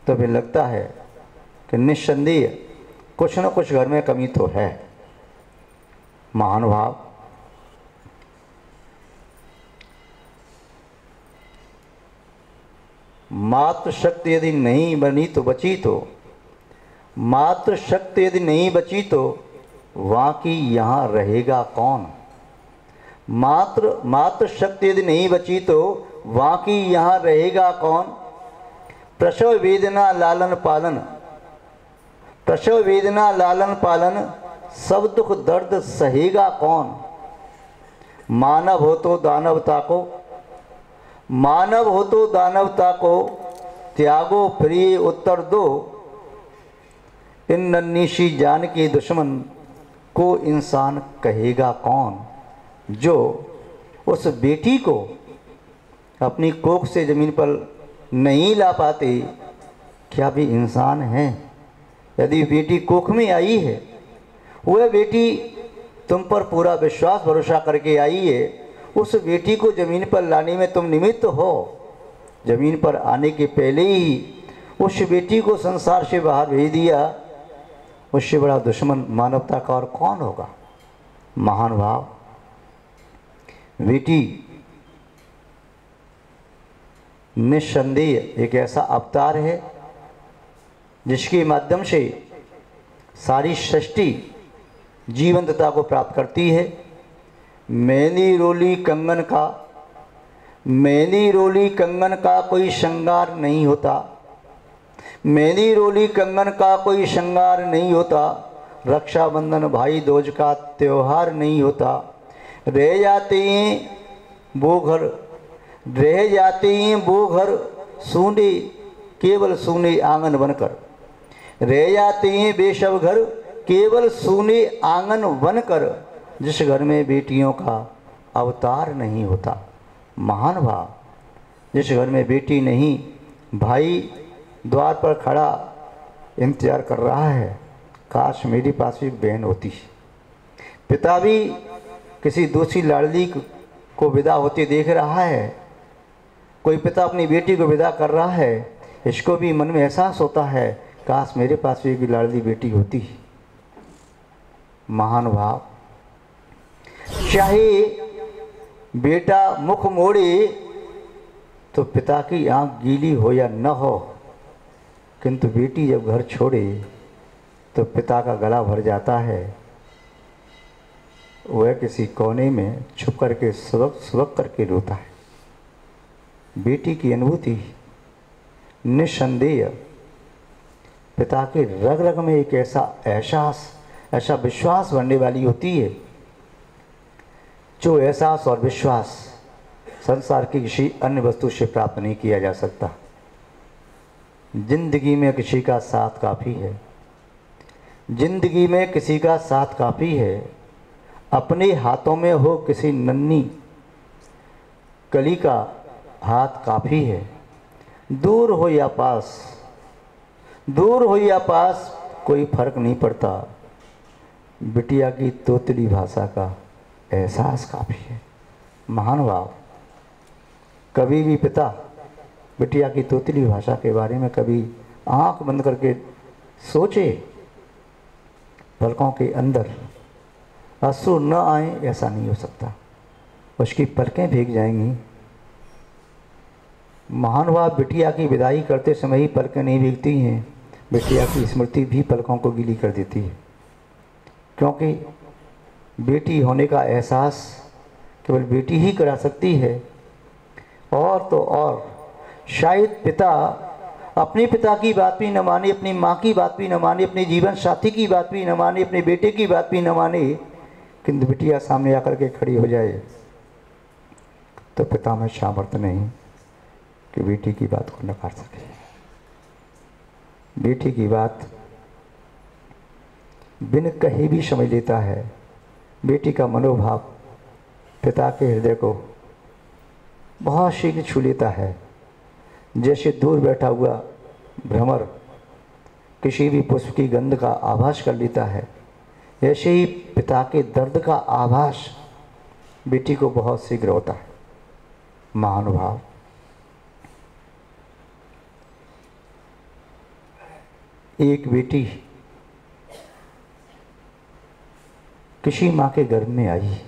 तो फिर लगता है कि निस्संदेह कुछ न कुछ घर में कमी तो है। महानुभाव, मातृशक्ति यदि नहीं बनी तो बची तो, मातृशक्ति यदि नहीं बची तो वहाँ की यहाँ रहेगा कौन। मातृशक्ति यदि नहीं बची तो वहाँ की यहाँ रहेगा कौन। प्रसव वेदना लालन पालन, प्रसव वेदना लालन पालन, सब दुख दर्द सहेगा कौन। मानव हो तो दानवता को, मानव हो तो दानवता को त्यागो प्रिय उत्तर दो, इन नन्ही जान के दुश्मन को इंसान कहेगा कौन। जो उस बेटी को अपनी कोख से ज़मीन पर नहीं ला पाते, क्या भी इंसान है? यदि बेटी कोख में आई है, वह बेटी तुम पर पूरा विश्वास भरोसा करके आई है, उस बेटी को ज़मीन पर लाने में तुम निमित्त हो। ज़मीन पर आने के पहले ही उस बेटी को संसार से बाहर भेज दिया, उससे बड़ा दुश्मन मानवता का और कौन होगा? महान भाव, बेटी निस्संदेह एक ऐसा अवतार है जिसके माध्यम से सारी सृष्टि जीवंतता को प्राप्त करती है। मेहंदी रोली कंगन का, मेहंदी रोली कंगन का कोई श्रृंगार नहीं होता, मेहंदी रोली कंगन का कोई श्रृंगार नहीं होता। रक्षाबंधन भाई दूज का त्योहार नहीं होता। रह जाते हैं वो घर, रह जाते हैं वो घर सूने, केवल सूने आंगन बनकर। रह जाते हैं वे सब घर केवल सूने आंगन बनकर, जिस घर में बेटियों का अवतार नहीं होता। महान भाव, जिस घर में बेटी नहीं, भाई द्वार पर खड़ा इंतजार कर रहा है, काश मेरे पास भी बहन होती। पिता भी किसी दूसरी लाडली को विदा होते देख रहा है, कोई पिता अपनी बेटी को विदा कर रहा है, इसको भी मन में एहसास होता है, काश मेरे पास भी एक लाडली बेटी होती। महान भाव, चाहे बेटा मुख मोड़े तो पिता की आंख गीली हो या न हो, किंतु बेटी जब घर छोड़े तो पिता का गला भर जाता है। वह किसी कोने में छुप करके सुबक सुबक करके रोता है। बेटी की अनुभूति निस्संदेह पिता के रग रग में एक ऐसा एहसास, ऐसा विश्वास बनने वाली होती है, जो एहसास और विश्वास संसार की किसी अन्य वस्तु से प्राप्त नहीं किया जा सकता। जिंदगी में किसी का साथ काफ़ी है, जिंदगी में किसी का साथ काफ़ी है। अपने हाथों में हो किसी नन्ही कली का हाथ काफ़ी है। दूर हो या पास, दूर हो या पास कोई फर्क नहीं पड़ता। बिटिया की तोतली भाषा का एहसास काफ़ी है। महान भाव, कभी भी पिता बिटिया की तोतली भाषा के बारे में कभी आंख बंद करके सोचे, पलकों के अंदर आंसू न आए, ऐसा नहीं हो सकता। उसकी पलकें भीग जाएंगी। महान भाव, बिटिया की विदाई करते समय ही पलकें नहीं भीगती हैं, बिटिया की स्मृति भी पलकों को गीली कर देती है। क्योंकि बेटी होने का एहसास केवल बेटी ही करा सकती है। और तो और शायद पिता अपने पिता की बात भी न माने, अपनी माँ की बात भी न माने, अपने जीवन साथी की बात भी न माने, अपने बेटे की बात भी न माने, किंतु बिटिया सामने आकर के खड़ी हो जाए तो पिता में सामर्थ्य नहीं कि बेटी की बात को नकार सके। बेटी की बात बिन कहे भी समझ लेता है। बेटी का मनोभाव पिता के हृदय को बहुत शीघ्र छू लेता है। जैसे दूर बैठा हुआ भ्रमर किसी भी पुष्प की गंध का आभास कर लेता है, ऐसे ही पिता के दर्द का आभास बेटी को बहुत शीघ्र होता है। महानुभाव, एक बेटी किसी माँ के गर्भ में आई।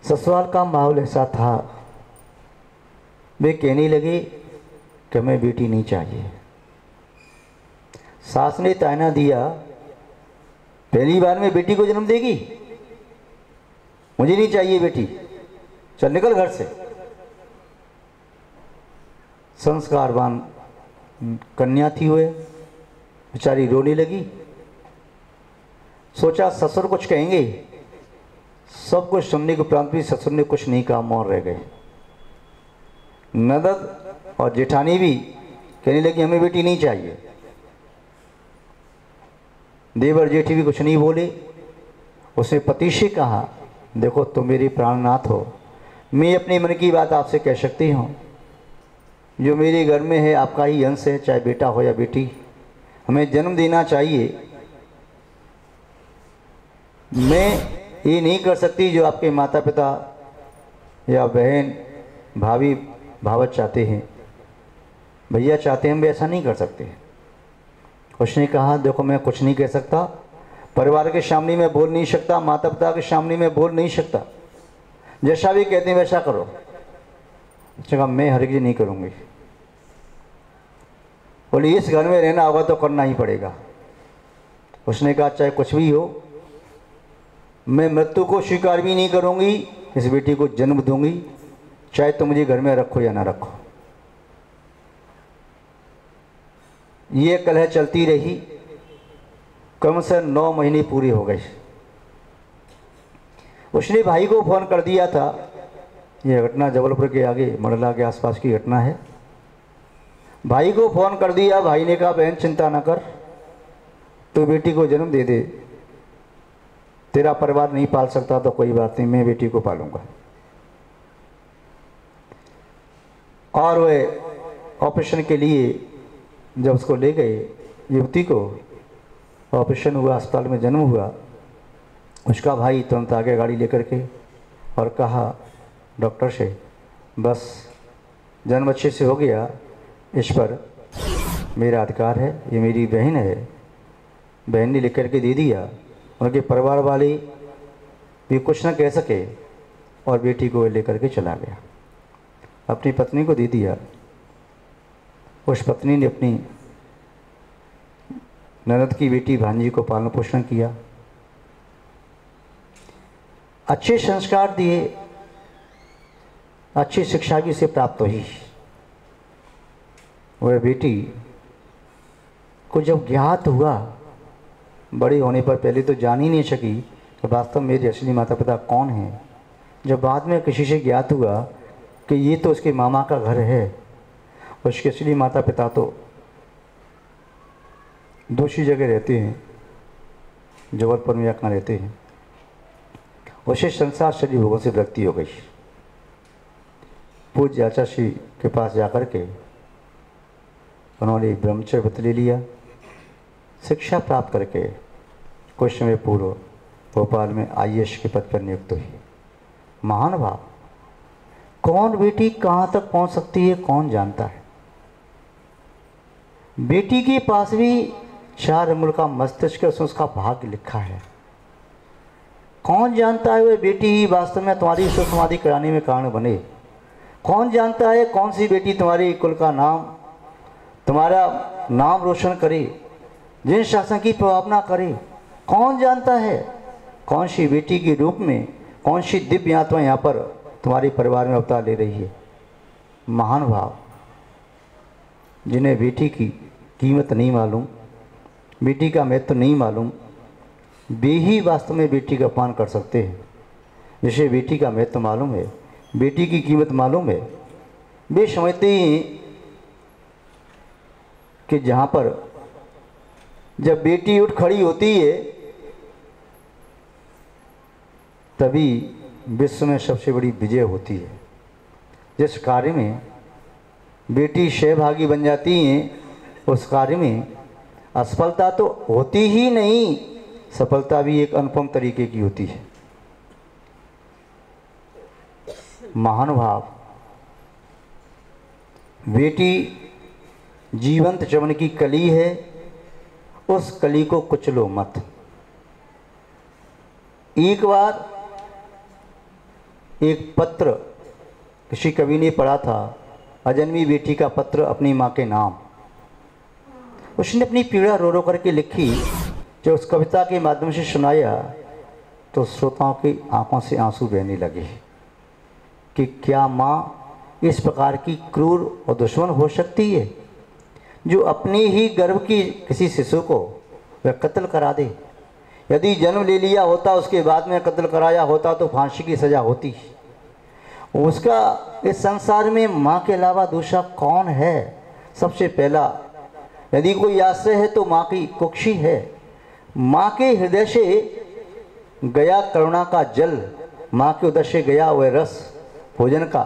ससुराल का माहौल ऐसा था, वे कहने लगे कि हमें बेटी नहीं चाहिए। सास ने ताना दिया, पहली बार में बेटी को जन्म देगी, मुझे नहीं चाहिए बेटी, चल निकल घर से। संस्कारवान कन्या थी, हुए बेचारी रोने लगी। सोचा ससुर कुछ कहेंगे, सब कुछ सुनने के उपरांत भी ससुर ने कुछ नहीं कहा, मौन रह गए। ननद और जेठानी भी कहने लगी हमें बेटी नहीं चाहिए। देवर जेठी भी कुछ नहीं बोले। उसने पति से कहा, देखो तुम मेरे प्राणनाथ हो, मैं अपने मन की बात आपसे कह सकती हूँ। जो मेरे घर में है आपका ही अंश है, चाहे बेटा हो या बेटी, हमें जन्म देना चाहिए। मैं ये नहीं कर सकती जो आपके माता पिता या बहन भाभी भावत चाहते हैं, भैया चाहते हैं, हम ऐसा नहीं कर सकते। उसने कहा, देखो मैं कुछ नहीं कह सकता, परिवार के सामने में बोल नहीं सकता, माता पिता के सामने में बोल नहीं सकता, जैसा भी कहते हैं वैसा करो। उसने कहा मैं हरगिज़ नहीं करूँगी। बोले इस घर में रहना होगा तो करना ही पड़ेगा। उसने कहा चाहे कुछ भी हो, मैं मृत्यु को स्वीकार भी नहीं करूँगी, इस बेटी को जन्म दूंगी, चाहे तुम मुझे घर में रखो या ना रखो। ये कलह चलती रही, कम से 9 महीने पूरे हो गए। उसने भाई को फ़ोन कर दिया था, यह घटना जबलपुर के आगे मंडला के आसपास की घटना है। भाई को फ़ोन कर दिया। भाई ने कहा बहन चिंता ना कर, तो बेटी को जन्म दे दे, तेरा परिवार नहीं पाल सकता तो कोई बात नहीं, मैं बेटी को पालूंगा। और वह ऑपरेशन के लिए जब उसको ले गए, युवती को ऑपरेशन हुआ, अस्पताल में जन्म हुआ, उसका भाई तुरंत आगे गाड़ी लेकर के और कहा डॉक्टर से, बस जन्म अच्छे से हो गया, इस पर मेरा अधिकार है, ये मेरी बहन है। बहन ने लिख करके दे दिया। उनके परिवार वाले भी कुछ न कह सके और बेटी को लेकर के चला गया, अपनी पत्नी को दे दिया। उस पत्नी ने अपनी ननद की बेटी भांजी को पालन पोषण किया, अच्छे संस्कार दिए, अच्छी शिक्षा भी उसे प्राप्त हुई। वह बेटी को जब ज्ञात हुआ, बड़े होने पर पहले तो जान ही नहीं सकी कि वास्तव में मेरे असली माता पिता कौन हैं। जब बाद में किसी से ज्ञात हुआ कि ये तो उसके मामा का घर है, उसके असली माता पिता तो दूसरी जगह रहते हैं, जबलपुर में या कहाँ रहते हैं, उसे संसार शरीर भोगों से विरक्ति हो गई। पूज्य आचार्य श्री के पास जाकर के उन्होंने ब्रह्मचर्य व्रत ले लिया। शिक्षा प्राप्त करके कुछ समय पूर्व भोपाल में IAS के पद पर नियुक्त हुई। महान भाव, कौन बेटी कहाँ तक पहुँच सकती है कौन जानता है। बेटी के पास भी 4 अंगुल का मस्तिष्क, उसका भाग्य लिखा है। कौन जानता है वह बेटी ही वास्तव में तुम्हारी सुसमाधि कराने में कारण बने। कौन जानता है कौन सी बेटी तुम्हारे कुल का नाम, तुम्हारा नाम रोशन करे, जिन शासन की प्रभावना करे। कौन जानता है कौन सी बेटी के रूप में कौन सी दिव्य आत्मा यहाँ पर तुम्हारे परिवार में अवतार ले रही है। महान भाव, जिन्हें बेटी की कीमत नहीं मालूम, बेटी का महत्व नहीं मालूम, वे ही वास्तव में बेटी का अपमान कर सकते हैं। जिसे बेटी का महत्व मालूम है, बेटी की कीमत मालूम है, वे समझते हैं कि जहाँ पर जब बेटी उठ खड़ी होती है तभी विश्व में सबसे बड़ी विजय होती है। जिस कार्य में बेटी सहभागी बन जाती हैं, उस कार्य में असफलता तो होती ही नहीं, सफलता भी एक अनुपम तरीके की होती है। महान भाव, बेटी जीवंत चमन की कली है, उस कली को कुचलो मत। एक बार एक पत्र किसी कवि ने पढ़ा था, अजन्मी बेटी का पत्र अपनी माँ के नाम। उसने अपनी पीड़ा रो रो करके लिखी। जब उस कविता के माध्यम से सुनाया तो श्रोताओं की आंखों से आंसू बहने लगे कि क्या माँ इस प्रकार की क्रूर और दुश्मन हो सकती है, जो अपने ही गर्भ की किसी शिशु को वह कत्ल करा दे। यदि जन्म ले लिया होता, उसके बाद में कत्ल कराया होता तो फांसी की सज़ा होती। उसका इस संसार में माँ के अलावा दूसरा कौन है? सबसे पहला यदि कोई आश्रय है तो माँ की कुक्षी है। माँ के हृदय से गया करुणा का जल, माँ के उदर से गया वह रस, भोजन का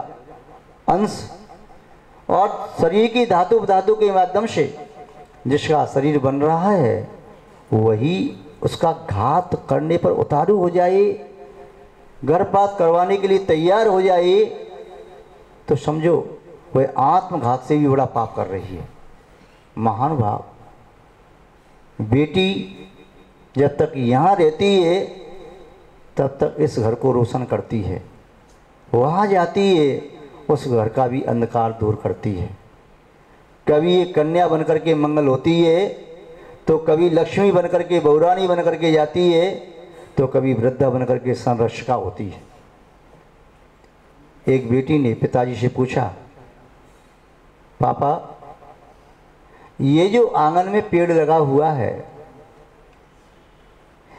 अंश, और शरीर की धातु धातु के माध्यम से जिसका शरीर बन रहा है वही उसका घात करने पर उतारू हो जाए, गर्भपात करवाने के लिए तैयार हो जाए, तो समझो वह आत्मघात से भी बड़ा पाप कर रही है। महान भाव, बेटी जब तक यहाँ रहती है तब तक इस घर को रोशन करती है, वहाँ जाती है उस घर का भी अंधकार दूर करती है। कभी ये कन्या बनकर के मंगल होती है, तो कभी लक्ष्मी बनकर के बहुरानी बनकर के जाती है, तो कभी वृद्धा बनकर के संरक्षिका होती है। एक बेटी ने पिताजी से पूछा, पापा ये जो आंगन में पेड़ लगा हुआ है,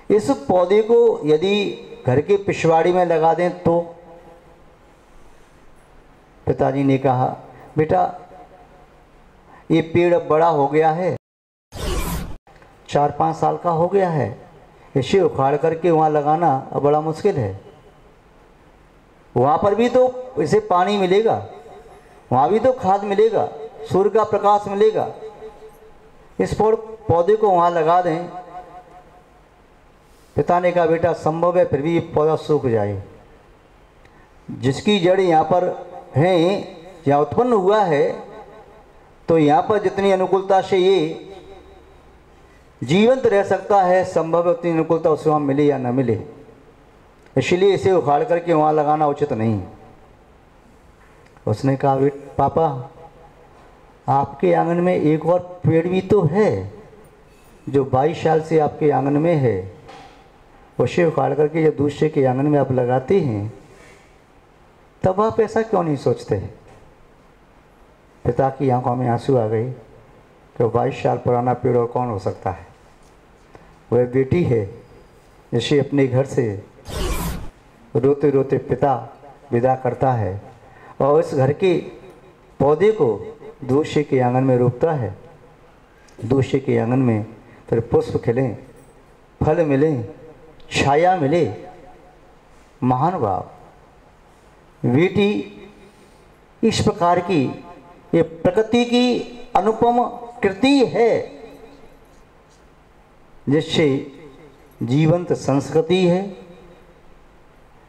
इस पौधे को यदि घर के पिछवाड़ी में लगा दें तो? पिताजी ने कहा, बेटा ये पेड़ अब बड़ा हो गया है, 4-5 साल का हो गया है, इसे उखाड़ करके वहाँ लगाना अब बड़ा मुश्किल है। वहाँ पर भी तो इसे पानी मिलेगा, वहाँ भी तो खाद मिलेगा, सूर्य का प्रकाश मिलेगा, इस पौधे को वहाँ लगा दें। पिता ने कहा, बेटा संभव है फिर भी ये पौधा सूख जाए। जिसकी जड़ यहाँ पर है, यहाँ उत्पन्न हुआ है, तो यहाँ पर जितनी अनुकूलता से ये जीवंत रह सकता है, संभव है उतनी अनुकूलता उसे वहाँ मिले या न मिले, इसलिए इसे उखाड़ करके वहाँ लगाना उचित नहीं। उसने कहा, पापा आपके आंगन में एक और पेड़ भी तो है जो 22 साल से आपके आंगन में है, उसे उखाड़ करके जब दूसरे के आंगन में आप लगाते हैं तब आप ऐसा क्यों नहीं सोचते? पिता की आंखों में आंसू आ गए कि 22 साल पुराना पेड़ और कौन हो सकता है। वह बेटी है जिसे अपने घर से रोते रोते पिता विदा करता है और इस घर के पौधे को दूसरे के आंगन में रोपता है। दूसरे के आंगन में फिर पुष्प खिलें, फल मिलें, छाया मिले। महान भाव, बेटी इस प्रकार की ये प्रकृति की अनुपम कृति है जिससे जीवंत संस्कृति है,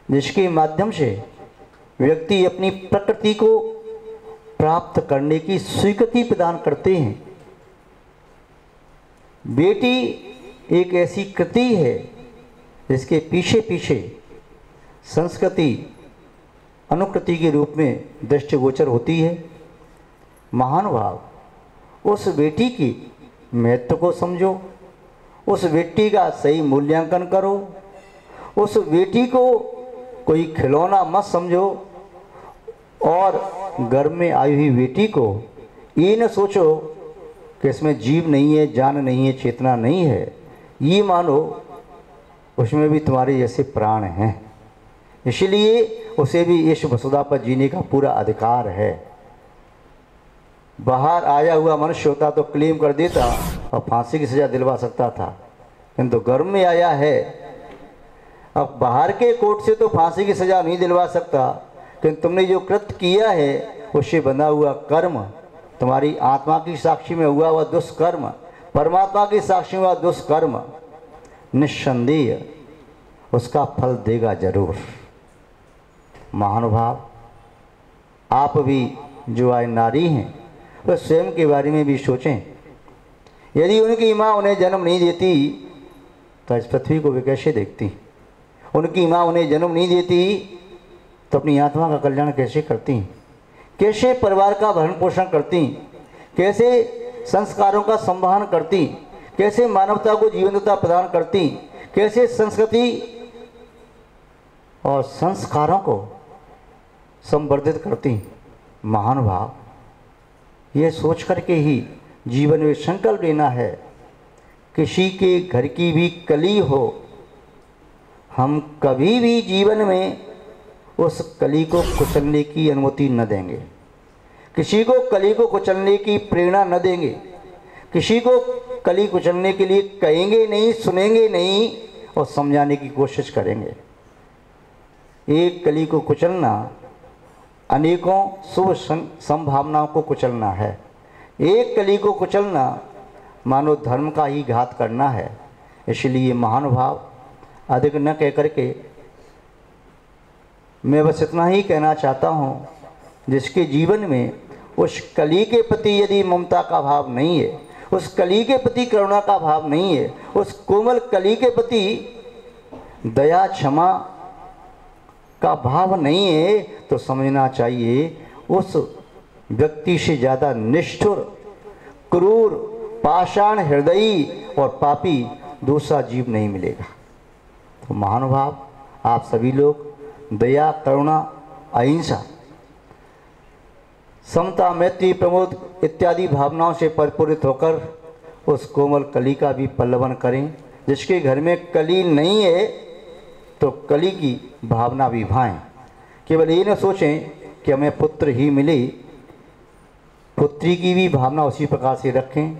जिसके माध्यम से व्यक्ति अपनी प्रकृति को प्राप्त करने की स्वीकृति प्रदान करते हैं। बेटी एक ऐसी कृति है जिसके पीछे पीछे संस्कृति अनुकृति के रूप में दृष्टिगोचर होती है। महान भाव, उस बेटी की महत्व को समझो, उस बेटी का सही मूल्यांकन करो, उस बेटी को कोई खिलौना मत समझो और घर में आई हुई बेटी को ये न सोचो कि इसमें जीव नहीं है, जान नहीं है, चेतना नहीं है। ये मानो उसमें भी तुम्हारे जैसे प्राण हैं, इसलिए उसे भी इस वसुधा पर जीने का पूरा अधिकार है। बाहर आया हुआ मनुष्य होता तो क्लेम कर देता और फांसी की सज़ा दिलवा सकता था, किंतु घर में आया है। अब बाहर के कोर्ट से तो फांसी की सज़ा नहीं दिलवा सकता, किंतु तुमने जो कृत्य किया है उससे बंधा हुआ कर्म, तुम्हारी आत्मा की साक्षी में हुआ वह दुष्कर्म, परमात्मा की साक्षी में हुआ दुष्कर्म, निस्संदेह उसका फल देगा जरूर। महानुभाव, आप भी जो आए नारी हैं वह स्वयं के बारे में भी सोचें। यदि उनकी माँ उन्हें जन्म नहीं देती तो इस पृथ्वी को वे कैसे देखती? उनकी माँ उन्हें जन्म नहीं देती तो अपनी आत्मा का कल्याण कैसे करती? कैसे परिवार का भरण पोषण करती? कैसे संस्कारों का संवहन करती? कैसे मानवता को जीवंतता प्रदान करती? कैसे संस्कृति और संस्कारों को संवर्धित करती? महान भाव, ये सोच करके ही जीवन में संकल्प लेना है। किसी के घर की भी कली हो, हम कभी भी जीवन में उस कली को कुचलने की अनुमति न देंगे, किसी को कली को कुचलने की प्रेरणा न देंगे, किसी को कली कुचलने के लिए कहेंगे नहीं, सुनेंगे नहीं और समझाने की कोशिश करेंगे। एक कली को कुचलना अनेकों शुभ संभावनाओं को कुचलना है। एक कली को कुचलना मानो धर्म का ही घात करना है। इसलिए महानुभाव अधिक न कह करके मैं बस इतना ही कहना चाहता हूँ, जिसके जीवन में उस कली के प्रति यदि ममता का भाव नहीं है, उस कली के प्रति करुणा का भाव नहीं है, उस कोमल कली के प्रति दया क्षमा का भाव नहीं है, तो समझना चाहिए उस व्यक्ति से ज़्यादा निष्ठुर, क्रूर, पाषाण हृदयी और पापी दूसरा जीव नहीं मिलेगा। तो महानुभाव, आप सभी लोग दया, करुणा, अहिंसा, समता, मैत्री, प्रमोद इत्यादि भावनाओं से परिपूरित होकर उस कोमल कली का भी पल्लवन करें। जिसके घर में कली नहीं है तो कली की भावना भी भाएं। केवल ये न सोचें कि हमें पुत्र ही मिले, पुत्री की भी भावना उसी प्रकार से रखें।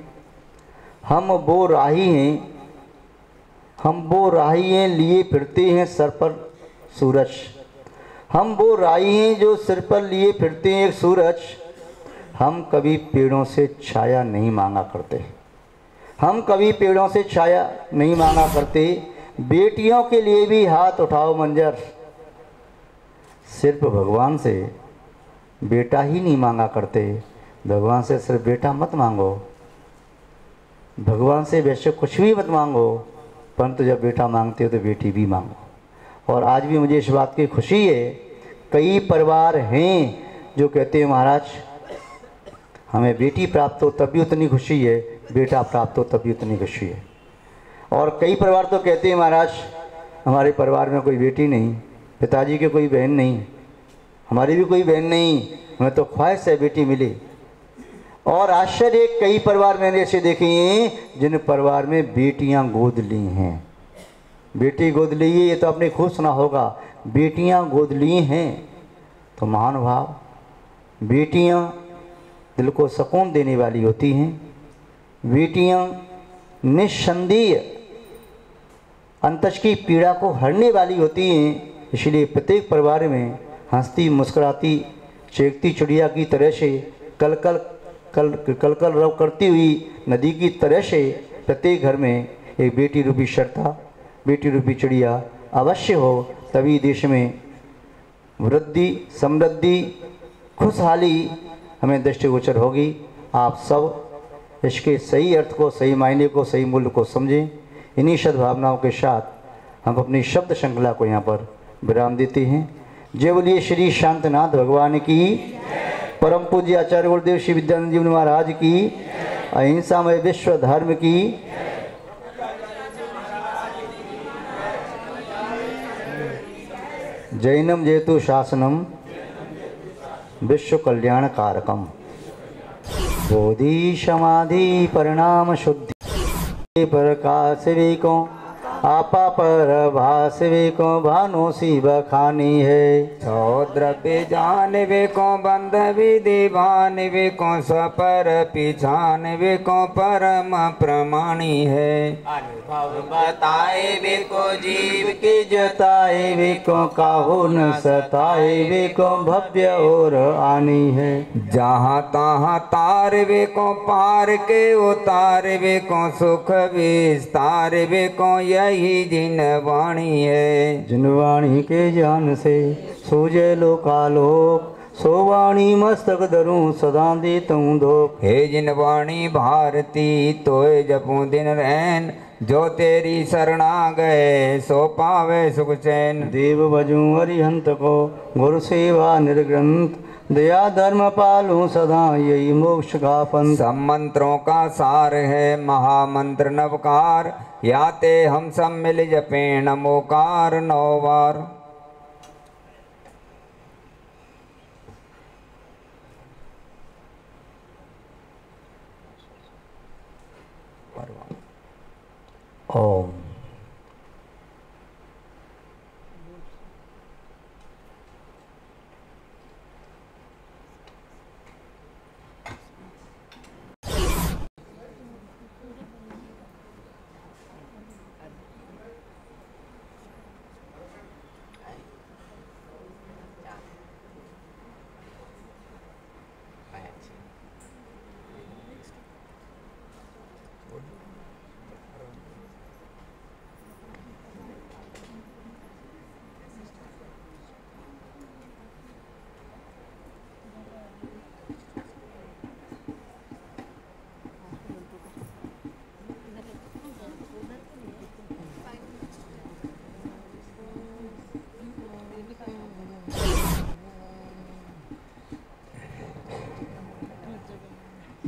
हम वो राही हैं लिए फिरते हैं सर पर सूरज। हम वो राही हैं जो सिर पर लिए फिरते हैं एक सूरज। हम कभी पेड़ों से छाया नहीं मांगा करते, हम कभी पेड़ों से छाया नहीं मांगा करते। बेटियों के लिए भी हाथ उठाओ मंजर। सिर्फ भगवान से बेटा ही नहीं मांगा करते, भगवान से सिर्फ बेटा मत मांगो, भगवान से वैसे कुछ भी मत मांगो, परंतु जब बेटा मांगते हो तो बेटी भी मांगो। और आज भी मुझे इस बात की खुशी है, कई परिवार हैं जो कहते हैं महाराज हमें बेटी प्राप्त हो तब भी उतनी खुशी है, बेटा प्राप्त हो तब भी उतनी खुशी है। और कई परिवार तो कहते हैं महाराज हमारे परिवार में कोई बेटी नहीं, पिताजी के कोई बहन नहीं, हमारी भी कोई बहन नहीं, हमें तो ख्वाहिश है बेटी मिले। और आश्चर्य, कई परिवार मैंने ऐसे देखे हैं जिन परिवार में बेटियां गोद ली हैं। बेटी गोद ली है, ये तो आपने खुद सुना होगा, बेटियां गोद ली हैं। तो महानुभाव, बेटियां दिल को सुकून देने वाली होती हैं। बेटियां निस्संदेह अंतस की पीड़ा को हरने वाली होती हैं। इसलिए प्रत्येक परिवार में हंसती मुस्कुराती चेखती चिड़िया की तरह से कल कल रव करती हुई नदी की तरह से प्रत्येक घर में एक बेटी रूपी श्रद्धा, बेटी रूपी चिड़िया अवश्य हो, तभी देश में वृद्धि, समृद्धि, खुशहाली हमें दृष्टिगोचर होगी। आप सब इसके सही अर्थ को, सही मायने को, सही मूल्य को समझें। इन्हीं सद्भावनाओं के साथ हम अपनी शब्द श्रृंखला को यहाँ पर विराम देते हैं। जय बोलिए श्री शांतनाथ भगवान की, परम पूज्य आचार्य गुरुदेव श्री विद्यानंद जी महाराज की, अहिंसामय विश्व धर्म की। जैनम जेतु शासनम विश्व कल्याण कारकम। बोधि समाधि परिणाम शुद्धि प्रकाश विको आपा पर भास विको भानुसी बखानी है। सौ द्रव्य जान विको बंध विधि भान विको स्वपर पिछान विको परम प्रमाणी है। अनुभव बताए विको जीव के जताए विको काहू न सताए विको भव्य और आनी है। जहाँ तहाँ तार विको पार के उतार विको सुख विस्तार विको यही जिन वाणी है। जिन वाणी के ज्ञान से सूझे लोकालोक, सो वाणी मस्तक धरूं सदा देतूं धोख। हे जिन वाणी भारती तोय जपूं दिन रैन, जो तेरी शरणा गए सो पावे सुख चैन। देव भजूं अरिहंत को गुरु सेवा निर्ग्रंथ, दया धर्म पालूं सदा यही मोक्ष का पंथ। सब मंत्रों का सार है महामंत्र नवकार, याते हम सब मिल जपें नमोकार 9 बार। ओम।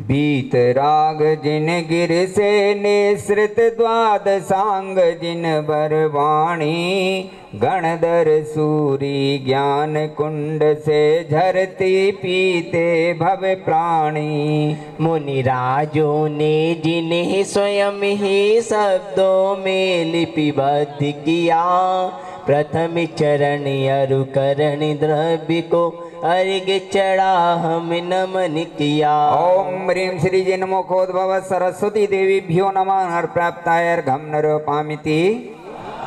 बीत राग जिन गिर से निसृत द्वादशांग जिन बरवाणी गणधर सूरी ज्ञान कुंड से झरती पीते भव प्राणी। मुनिराजों ने जिन्हें स्वयं ही शब्दों में लिपिबद्ध किया, प्रथम चरण अरु करण द्रव्य को अर्घ्य चढ़ा हम नमन किया। ओम ह्रीं श्री जिन्मुखोद्भव सरस्वती देवीभ्यो नमः। प्राप्ताय अर्घं नरोपामिति।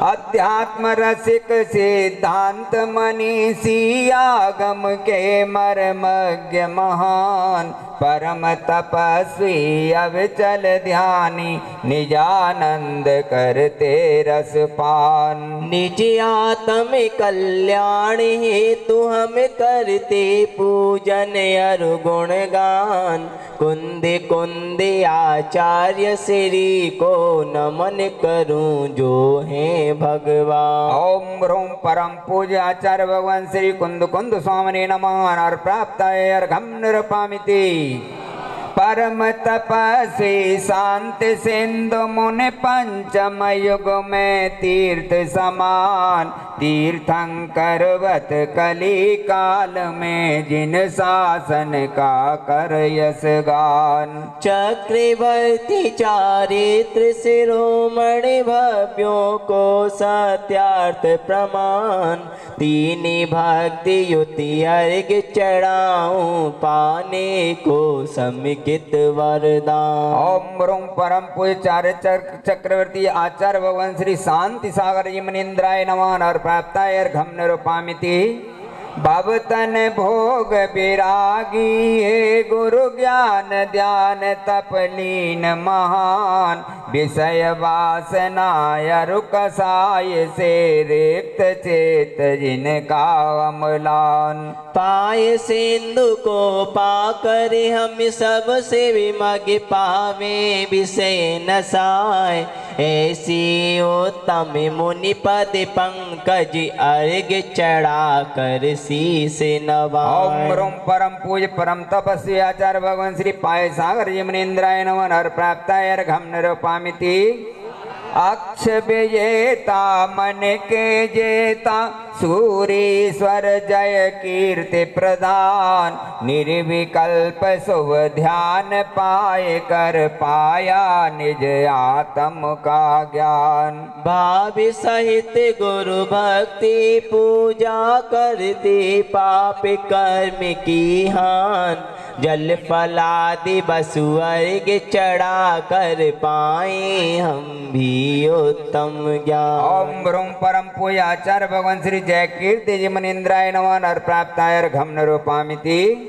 अध्यात्म रसिक सिद्धांत मनीषी आगम के मर्मज्ञ महान, परम तपस्वी अविचल ध्यानी निजानंद करते रसपान। निज आत्म कल्याण हेतु हम करते पूजन अरु गुणगान, कुंदे कुंदे आचार्य श्री को नमन करूं जो है भगवान। ओम ह्रूं परम पूज्य आचार्य भगवान श्री कुंद कुंद स्वामिने नमः। प्राप्ताय अर्घं निरूपामिति। परम तपस्वी शांति सिंधु मुनि पंचम युग में तीर्थ समान, तीर्थंकरवत कली काल में जिन शासन का कर यश गान। चक्रवर्ती चारित्र शिरोमणि भव्यों को सत्यार्थ प्रमाण, तीनी भक्ति युति अर्घ्य चढ़ाऊं पाने को समिकित वरदान। ओम ह्रूं परम पूज्य चक्रवर्ती आचार्य भगवान श्री शांति सागर जी मुनीन्द्राय नमः। प्राप्ताय अर्घं निरूपामिति। भवतन भोग विरागी हे गुरु ज्ञान ध्यान तपलीन महान, विषय वासना अरु कसाय से रिक्त चेत जिनका अम्लान। पाय सिंधु को पाकर हम सब से विमग पावे विषय नसाय, ऐसी उत्तम मुनि पद पंकज अर्घ्य चढ़ा कर शीस नवाए। ओम ह्रूं परम पूज्य परम तपस्वी आचार्य भगवान श्री पाय सागर जी मुनीन्द्राय नमः। प्राप्ताय अर्घं निरूपामिति। अक्ष विजेता मन के जेता सूरीश्वर जय कीर्ति प्रदान, निर्विकल्प शुभ ध्यान पाए कर पाया निज आत्म का ज्ञान। भाव सहित गुरु भक्ति पूजा करते पाप कर्म की हान, जल फलादि बसु अर्घ्य चढ़ा कर पाए हम भी उत्तम ज्ञान। ओम ह्रूं परम पूज्य आचार्य भगवान श्री जय कीर्ति जी मुनीन्द्राय नमः। प्राप्ताय अर्घं निरूपामिति।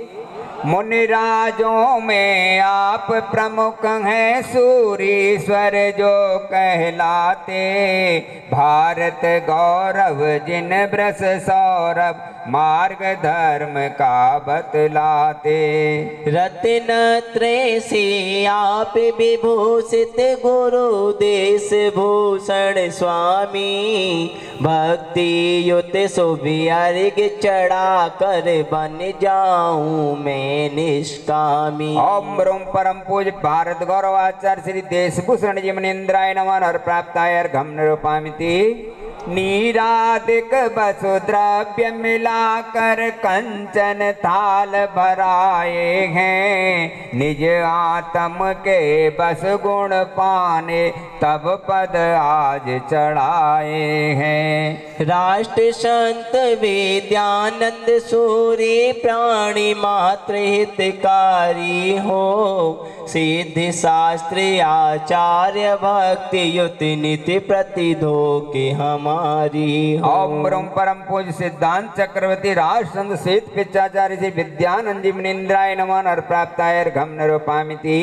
मुनिराजों में आप प्रमुख हैं सूरीश्वर जो कहलाते, भारत गौरव जिन ब्रस सौरभ मार्ग धर्म का बतलाते। रत्न त्रय से आप विभूषित गुरु देश भूषण स्वामी, भक्ति युत शुभ अर्घ्य चढ़ा कर बन जाऊं मैं निष्कामी। ओम ह्रूं परम पूज्य भारत गौरव आचार्य श्री देशभूषण जी मुनीन्द्राय नमः। प्राप्ताय अर्घं निरूपामिति। नीरादिक वसु द्रव्य मिलाकर कंचन थाल भराए हैं, निज आत्म के बस गुण पाने तब पद आज चढ़ाए हैं। राष्ट्र संत विद्यानंद सूरी प्राणी मात्र हितकारी हो, सिद्ध शास्त्री आचार्य भक्ति युति नित्य प्रतिधो के हमारी हो। ओम ह्रूं परम पूज्य सिद्धांत चक्रवर्ती राष्ट्र संत शीत पिचाचार्य श्री विद्यानंद जी मुनीन्द्राय नमः। प्राप्ताय अर्घं निरूपामिति।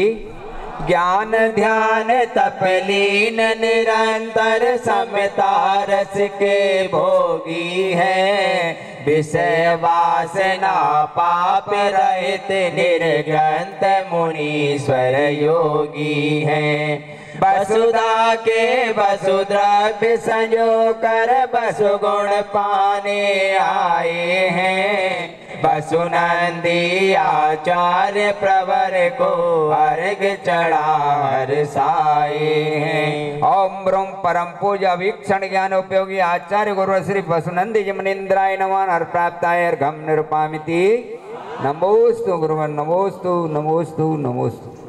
ज्ञान ध्यान तपलीन निरंतर समता रस के भोगी है, विषय वासना पाप रहित निर्ग्रंथ मुनीश्वर योगी है। वसुधा के वसुद्रव्य संजो कर वसु गुण पाने आए हैं, वसुनंदी आचार्य प्रवर को अर्घ चढ़ा हर्षाए हैं। ओम ब्रह्म परम पूज्य वीक्षण ज्ञान उपयोगी आचार्य गुरु श्री वसुनंदी जी मुनीन्द्राय नमः हर प्राप्ताय अर्घम निरूपामिति। नमोस्तु गुरुवन, नमोस्तु नमोस्तु नमोस्तु।